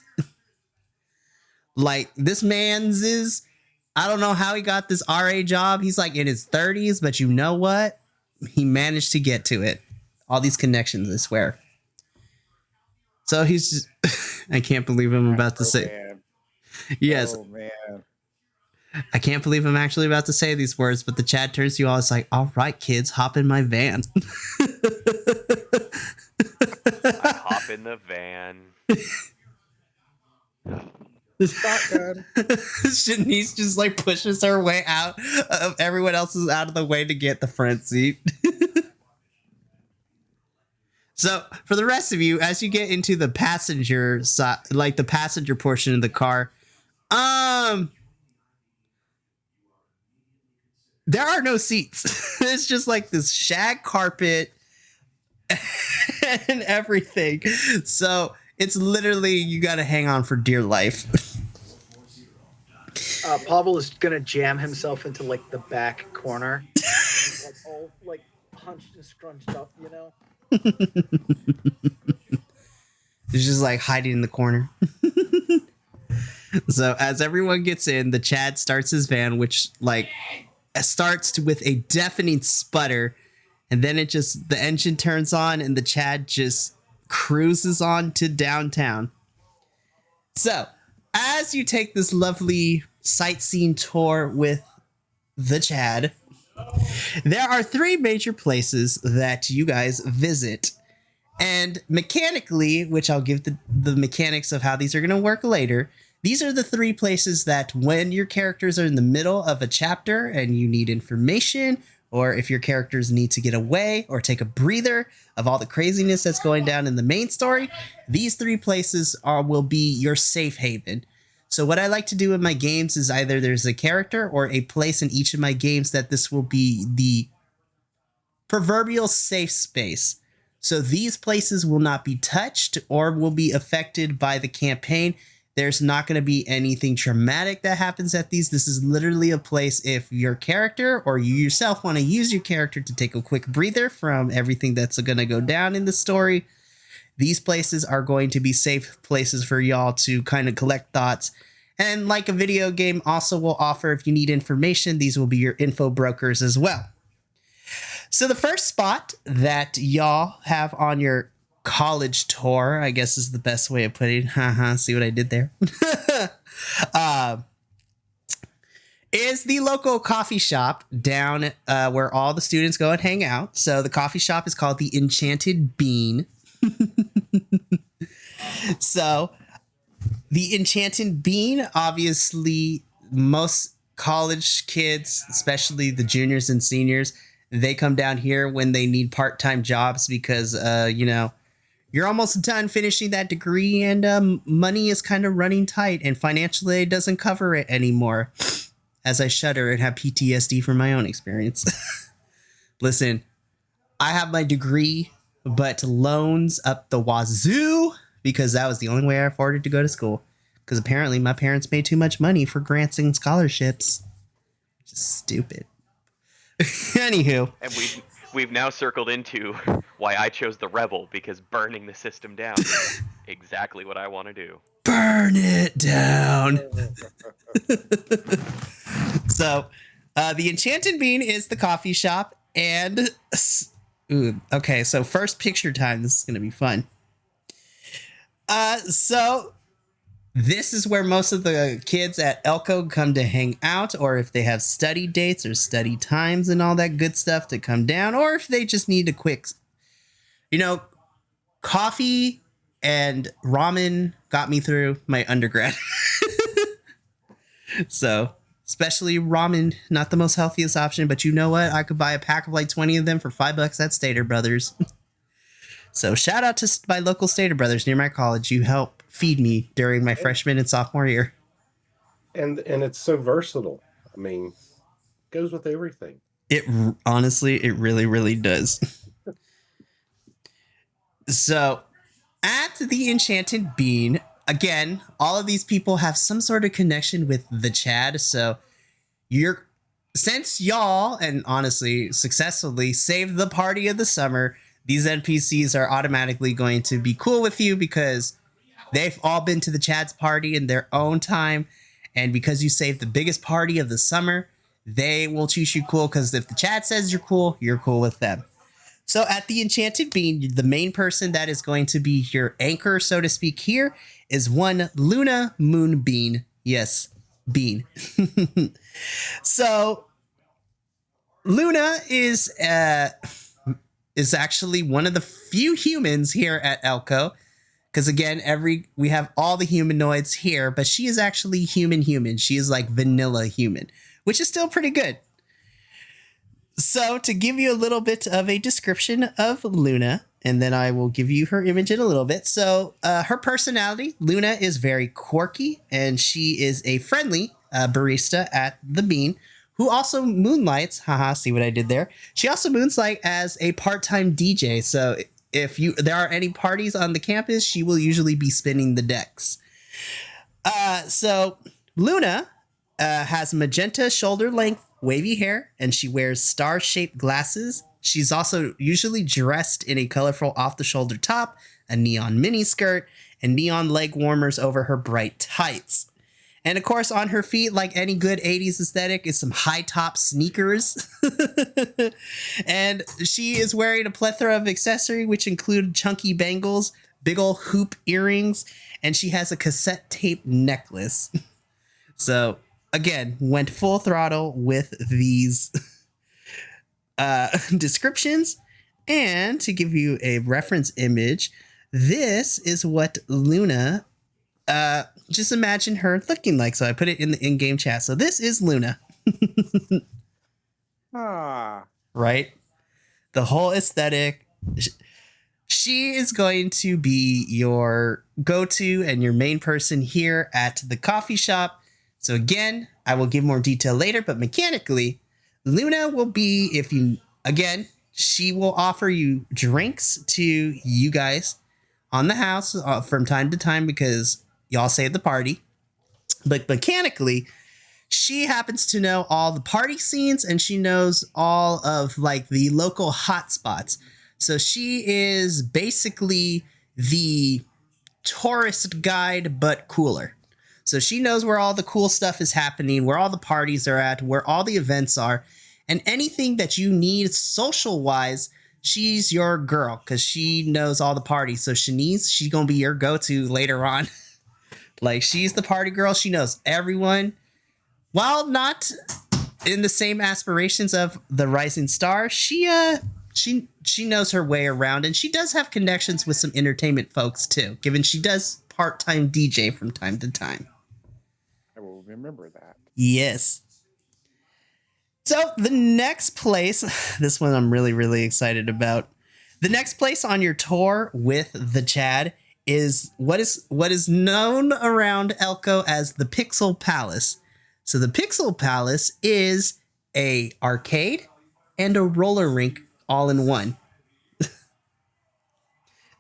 Like, this man's is, I don't know how he got this RA job. He's like in his 30s, but you know what? He managed to get to it. All these connections, I swear. So he's just, I can't believe I'm about to say. Man. Yes. Oh, man. I can't believe I'm actually about to say these words, but the Chad turns to you all. It's like, all right, kids, hop in my van. I hop in the van. Shotgun. Shanice just like pushes her way out of everyone else is out of the way to get the front seat. So for the rest of you, as you get into the passenger side, like the passenger portion of the car, there are no seats. It's just like this shag carpet and everything. So it's literally, you got to hang on for dear life. Pavol is gonna jam himself into like the back corner, like all like hunched and scrunched up, you know. He's just like hiding in the corner. So as everyone gets in, the Chad starts his van, which like starts with a deafening sputter, and then the engine turns on and the Chad just cruises on to downtown. So as you take this lovely sightseeing tour with the Chad, there are 3 major places that you guys visit. And mechanically, which I'll give the mechanics of how these are going to work later, these are the 3 places that when your characters are in the middle of a chapter and you need information, or if your characters need to get away or take a breather of all the craziness that's going down in the main story, these 3 places will be your safe haven. So what I like to do in my games is either there's a character or a place in each of my games that this will be the proverbial safe space. So these places will not be touched or will be affected by the campaign. There's not going to be anything traumatic that happens at these. This is literally a place if your character or you yourself want to use your character to take a quick breather from everything that's going to go down in the story. These places are going to be safe places for y'all to kind of collect thoughts. And like a video game also will offer, if you need information, these will be your info brokers as well. So the first spot that y'all have on your college tour, I guess is the best way of putting it. See what I did there? Is the local coffee shop down where all the students go and hang out. So the coffee shop is called the Enchanted Bean. So the Enchanted Bean, obviously most college kids, especially the juniors and seniors, they come down here when they need part-time jobs because, you're almost done finishing that degree and money is kind of running tight and financially it doesn't cover it anymore. As I shudder and have PTSD from my own experience. Listen, I have my degree, but loans up the wazoo because that was the only way I afforded to go to school. Because apparently my parents made too much money for grants and scholarships. Just stupid. Anywho. And we've now circled into why I chose the Rebel, because burning the system down is exactly what I want to do. Burn it down. So, the Enchanted Bean is the coffee shop, and okay, so first picture time. This is gonna be fun. So this is where most of the kids at ELCO come to hang out, or if they have study dates or study times and all that good stuff to come down, or if they just need a quick, coffee and ramen got me through my undergrad. So, especially ramen, not the most healthiest option, but you know what? I could buy a pack of like 20 of them for $5 at Stater Brothers. So shout out to my local Stater Brothers near my college. You helped feed me during my freshman and sophomore year. And it's so versatile. I mean, goes with everything. It honestly, it really, really does. So at the Enchanted Bean, again, all of these people have some sort of connection with the Chad. So since y'all, and honestly, successfully saved the party of the summer, these NPCs are automatically going to be cool with you because they've all been to the Chad's party in their own time. And because you saved the biggest party of the summer, they will choose you cool because if the Chad says you're cool with them. So at the Enchanted Bean, the main person that is going to be your anchor, so to speak, here is one Luna Moonbean. Yes, Bean. So Luna is actually one of the few humans here at ELCO Because again, we have all the humanoids here, but she is actually human. She is like vanilla human, which is still pretty good. So to give you a little bit of a description of Luna, and then I will give you her image in a little bit. So her personality, Luna is very quirky, and she is a friendly barista at the Bean, who also moonlights. Haha, see what I did there? She also moonlights as a part-time DJ. So if there are any parties on the campus, she will usually be spinning the decks. So Luna has magenta shoulder length wavy hair, and she wears star-shaped glasses. She's also usually dressed in a colorful off-the-shoulder top, a neon mini skirt, and neon leg warmers over her bright tights. And of course, on her feet, like any good 80s aesthetic, is some high-top sneakers. And she is wearing a plethora of accessories, which include chunky bangles, big ol' hoop earrings, and she has a cassette tape necklace. So, again, went full throttle with these descriptions. And to give you a reference image, this is what Luna... just imagine her looking like. So I put it in the in-game chat. So this is Luna. Right? The whole aesthetic. She is going to be your go-to and your main person here at the coffee shop. So again, I will give more detail later, but mechanically, Luna will be, she will offer you drinks to you guys on the house from time to time because y'all save the party. But mechanically, she happens to know all the party scenes, and she knows all of like the local hotspots. So she is basically the tourist guide, but cooler. So she knows where all the cool stuff is happening, where all the parties are at, where all the events are, and anything that you need social-wise, she's your girl because she knows all the parties. So Shanice, she's going to be your go-to later on. Like, she's the party girl. She knows everyone. While not in the same aspirations of the rising star, she knows her way around, and she does have connections with some entertainment folks too, given she does part-time DJ from time to time. I will remember that. Yes. So the next place, this one I'm really, really excited about. The next place on your tour with the Chad is what is known around ELCO as the Pixel Palace. So the Pixel Palace is a arcade and a roller rink all in one.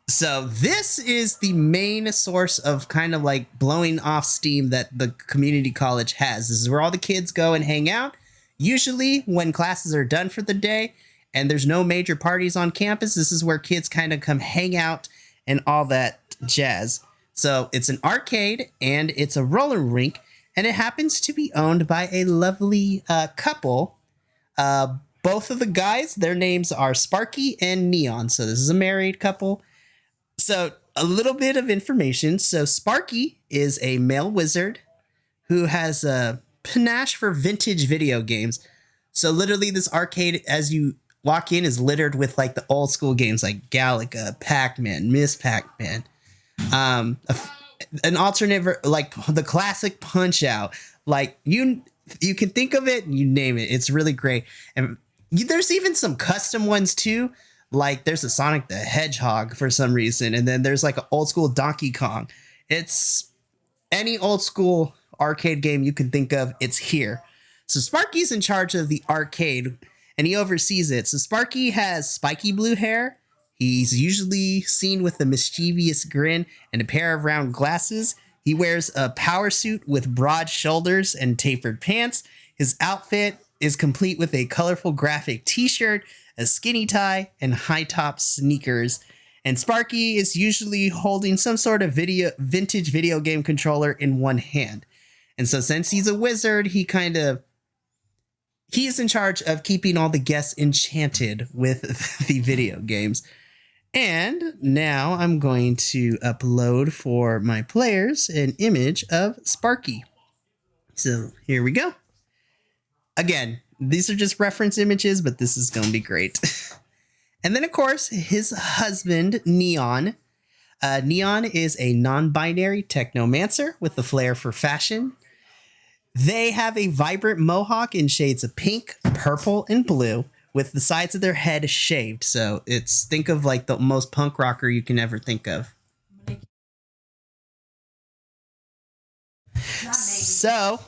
So this is the main source of kind of like blowing off steam that the community college has. This is where all the kids go and hang out. Usually when classes are done for the day and there's no major parties on campus, this is where kids kind of come hang out and all that jazz. So it's an arcade and it's a roller rink, and it happens to be owned by a lovely couple. Both of the guys, their names are Sparky and Neon. So this is a married couple. So a little bit of information. So Sparky is a male wizard who has a panache for vintage video games. So literally this arcade, as you walk in, is littered with like the old school games like Galaga, Pac-Man, Miss Pac-Man. An alternative, like the classic Punch-Out. Like you can think of it, you name it. It's really great. And there's even some custom ones too. Like there's a Sonic the Hedgehog for some reason. And then there's like an old school Donkey Kong. It's any old school arcade game you can think of, it's here. So Sparky's in charge of the arcade and he oversees it. So Sparky has spiky blue hair. He's usually seen with a mischievous grin and a pair of round glasses. He wears a power suit with broad shoulders and tapered pants. His outfit is complete with a colorful graphic t-shirt, a skinny tie, and high-top sneakers. And Sparky is usually holding some sort of vintage video game controller in one hand. And so since he's a wizard, he's in charge of keeping all the guests enchanted with the video games. And now I'm going to upload for my players an image of Sparky. So here we go. Again, these are just reference images, but this is going to be great. And then, of course, his husband, Neon. Neon is a non-binary technomancer with the flair for fashion. They have a vibrant mohawk in shades of pink, purple, and blue, with the sides of their head shaved. So think of like the most punk rocker you can ever think of. So,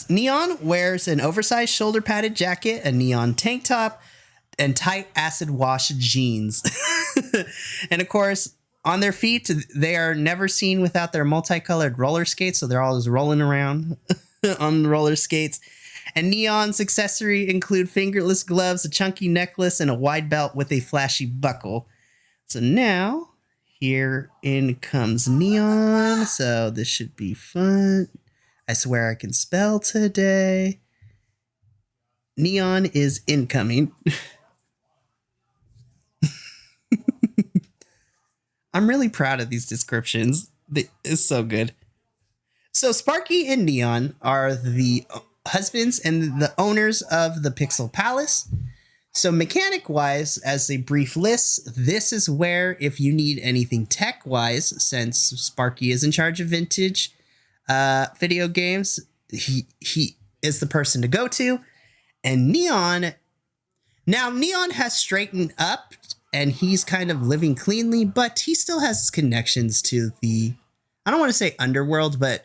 Neon wears an oversized shoulder padded jacket, a neon tank top, and tight acid wash jeans. And of course, on their feet, they are never seen without their multicolored roller skates. So they're always rolling around on the roller skates. And Neon's accessory include fingerless gloves, a chunky necklace, and a wide belt with a flashy buckle. So now, here in comes Neon. So this should be fun. I swear I can spell today. Neon is incoming. I'm really proud of these descriptions. It's so good. So Sparky and Neon are the husbands and the owners of the Pixel Palace. So mechanic-wise, as a brief list, this is where, if you need anything tech-wise, since Sparky is in charge of vintage video games, he is the person to go to. And Neon has straightened up, and he's kind of living cleanly, but he still has his connections to the, I don't want to say underworld, but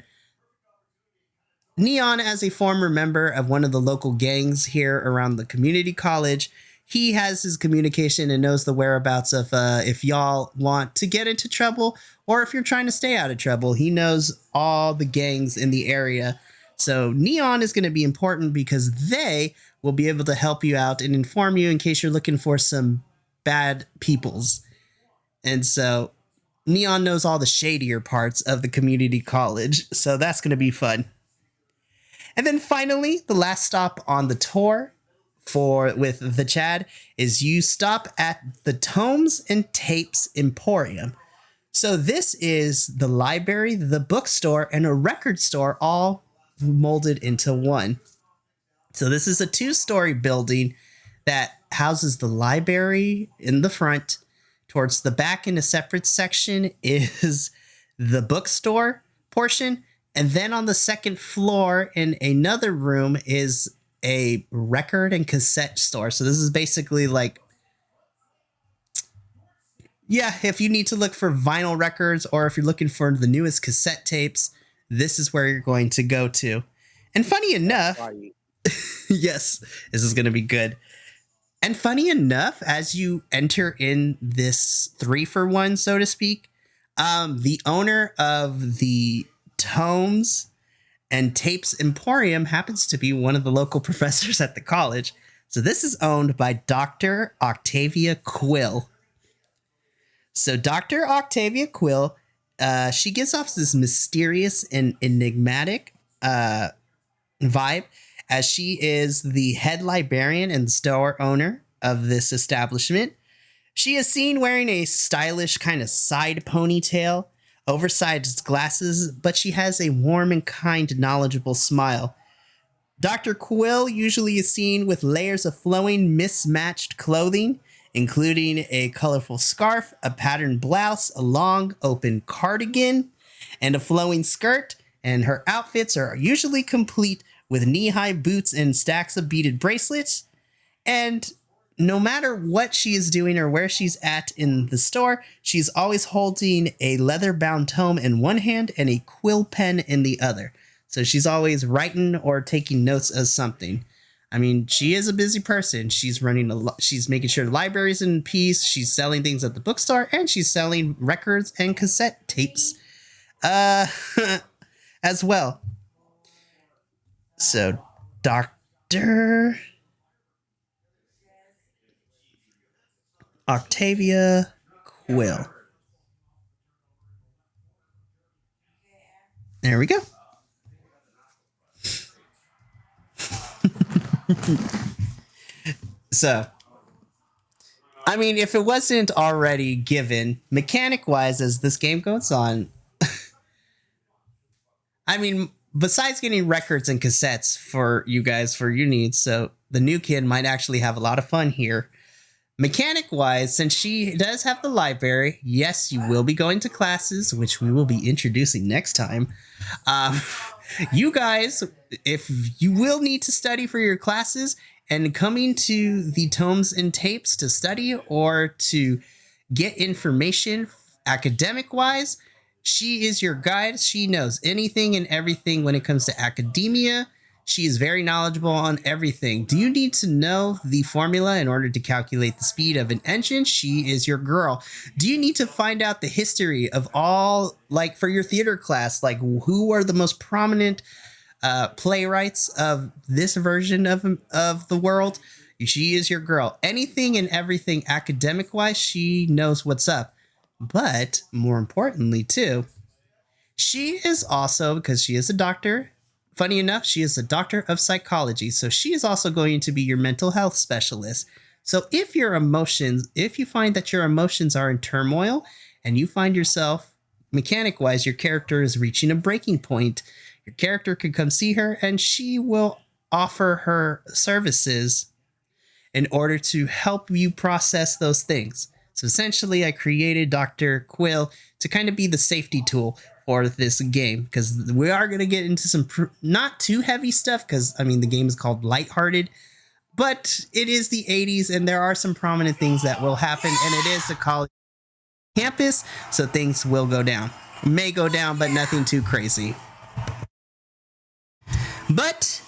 Neon, as a former member of one of the local gangs here around the community college, he has his communication and knows the whereabouts of if y'all want to get into trouble or if you're trying to stay out of trouble. He knows all the gangs in the area. So Neon is going to be important because they will be able to help you out and inform you in case you're looking for some bad peoples. And so Neon knows all the shadier parts of the community college. So that's going to be fun. And then finally, the last stop on the tour with the Chad is you stop at the Tomes and Tapes Emporium. So this is the library, the bookstore, and a record store all molded into one. So this is a 2-story building that houses the library in the front. Towards the back in a separate section is the bookstore portion. And then on the second floor in another room is a record and cassette store. So this is basically like, yeah, if you need to look for vinyl records or if you're looking for the newest cassette tapes, this is where you're going to go to. And funny enough, yes, this is going to be good. And funny enough, as you enter in this 3-for-1, so to speak, the owner of the Tomes and Tapes Emporium happens to be one of the local professors at the college. So this is owned by Dr. Octavia Quill. So Dr. Octavia Quill, she gives off this mysterious and enigmatic vibe, as she is the head librarian and store owner of this establishment. She is seen wearing a stylish kind of side ponytail, oversized glasses, but she has a warm and kind, knowledgeable smile. Dr. Quill usually is seen with layers of flowing, mismatched clothing, including a colorful scarf, a patterned blouse, a long, open cardigan, and a flowing skirt, and her outfits are usually complete with knee-high boots and stacks of beaded bracelets. And no matter what she is doing or where she's at in the store, she's always holding a leather-bound tome in one hand and a quill pen in the other. So she's always writing or taking notes of something. I mean, she is a busy person. She's she's making sure the library's in peace. She's selling things at the bookstore, and she's selling records and cassette tapes as well. So, Dr. Octavia Quill. There we go. So, I mean, if it wasn't already given, mechanic-wise, as this game goes on, I mean, besides getting records and cassettes for you guys for your needs, so the new kid might actually have a lot of fun here. Mechanic wise, since she does have the library, yes, you will be going to classes, which we will be introducing next time. Um, you guys, if you will need to study for your classes and coming to the tomes and tapes to study or to get information academic wise, she is your guide. She knows anything and everything when it comes to academia. She is very knowledgeable on everything. Do you need to know the formula in order to calculate the speed of an engine? She is your girl. Do you need to find out the history of all, like for your theater class, like who are the most prominent playwrights of this version of the world? She is your girl. Anything and everything academic wise, she knows what's up. But more importantly too, she is also, because she is a doctor, funny enough, she is a doctor of psychology. So she is also going to be your mental health specialist. So if you find that your emotions are in turmoil and you find yourself mechanic wise, your character is reaching a breaking point, your character could come see her and she will offer her services in order to help you process those things. So essentially I created Dr. Quill to kind of be the safety tool for this game, because we are going to get into some not too heavy stuff, because I mean the game is called lighthearted, but it is the 80s and there are some prominent things that will happen, and it is a college campus, so things will go down. May go down, but nothing too crazy. But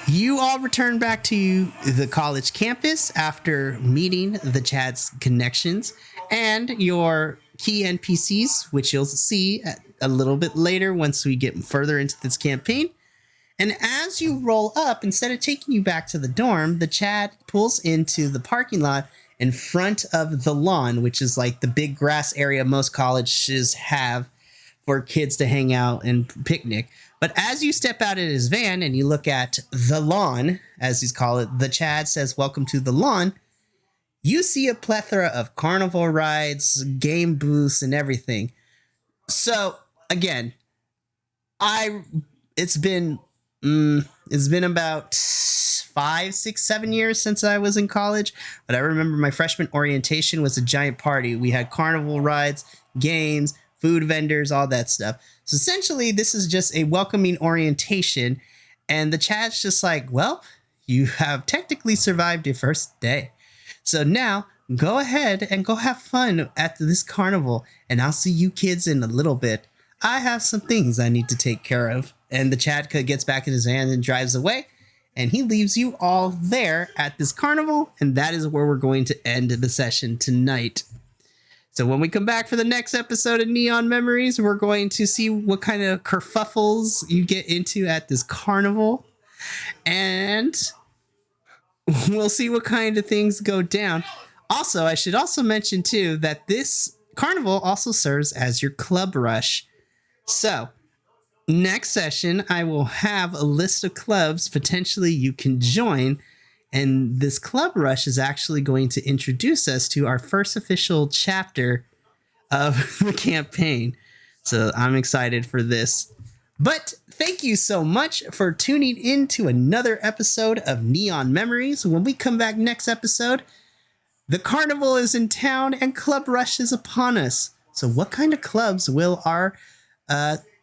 you all return back to the college campus after meeting the Chad's connections and your key NPCs, which you'll see a little bit later once we get further into this campaign. And as you roll up, instead of taking you back to the dorm, the Chad pulls into the parking lot in front of the lawn, which is like the big grass area most colleges have for kids to hang out and picnic. But as you step out of his van and you look at the lawn, as he's called it, the Chad says, "Welcome to the lawn." You see a plethora of carnival rides, game booths, and everything. So again, it's been about 5, 6, 7 years since I was in college, but I remember my freshman orientation was a giant party. We had carnival rides, games, food vendors, all that stuff. So essentially, this is just a welcoming orientation, and the Chad's just like, well, you have technically survived your first day. So now go ahead and go have fun at this carnival, and I'll see you kids in a little bit. I have some things I need to take care of. And the Chad gets back in his van and drives away, and he leaves you all there at this carnival, and that is where we're going to end the session tonight. So when we come back for the next episode of Neon Memories, we're going to see what kind of kerfuffles you get into at this carnival, and we'll see what kind of things go down. Also, I should also mention too that this carnival also serves as your club rush. So next session, I will have a list of clubs potentially you can join. And this club rush is actually going to introduce us to our first official chapter of the campaign. So I'm excited for this. But thank you so much for tuning in to another episode of Neon Memories. When we come back next episode, the carnival is in town and club rush is upon us. So what kind of clubs will our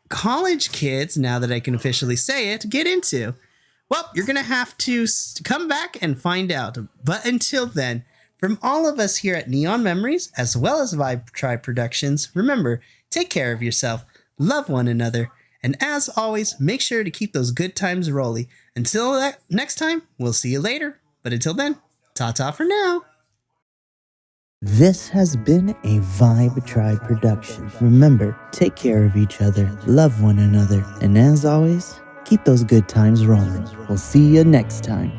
college kids, now that I can officially say it, get into? Well, you're going to have to come back and find out. But until then, from all of us here at Neon Memories, as well as Vibe Tribe Productions, remember, take care of yourself, love one another, and as always, make sure to keep those good times rolling. Until next time, we'll see you later. But until then, ta-ta for now. This has been a Vibe Tribe production. Remember, take care of each other, love one another, and as always, keep those good times rolling. We'll see you next time.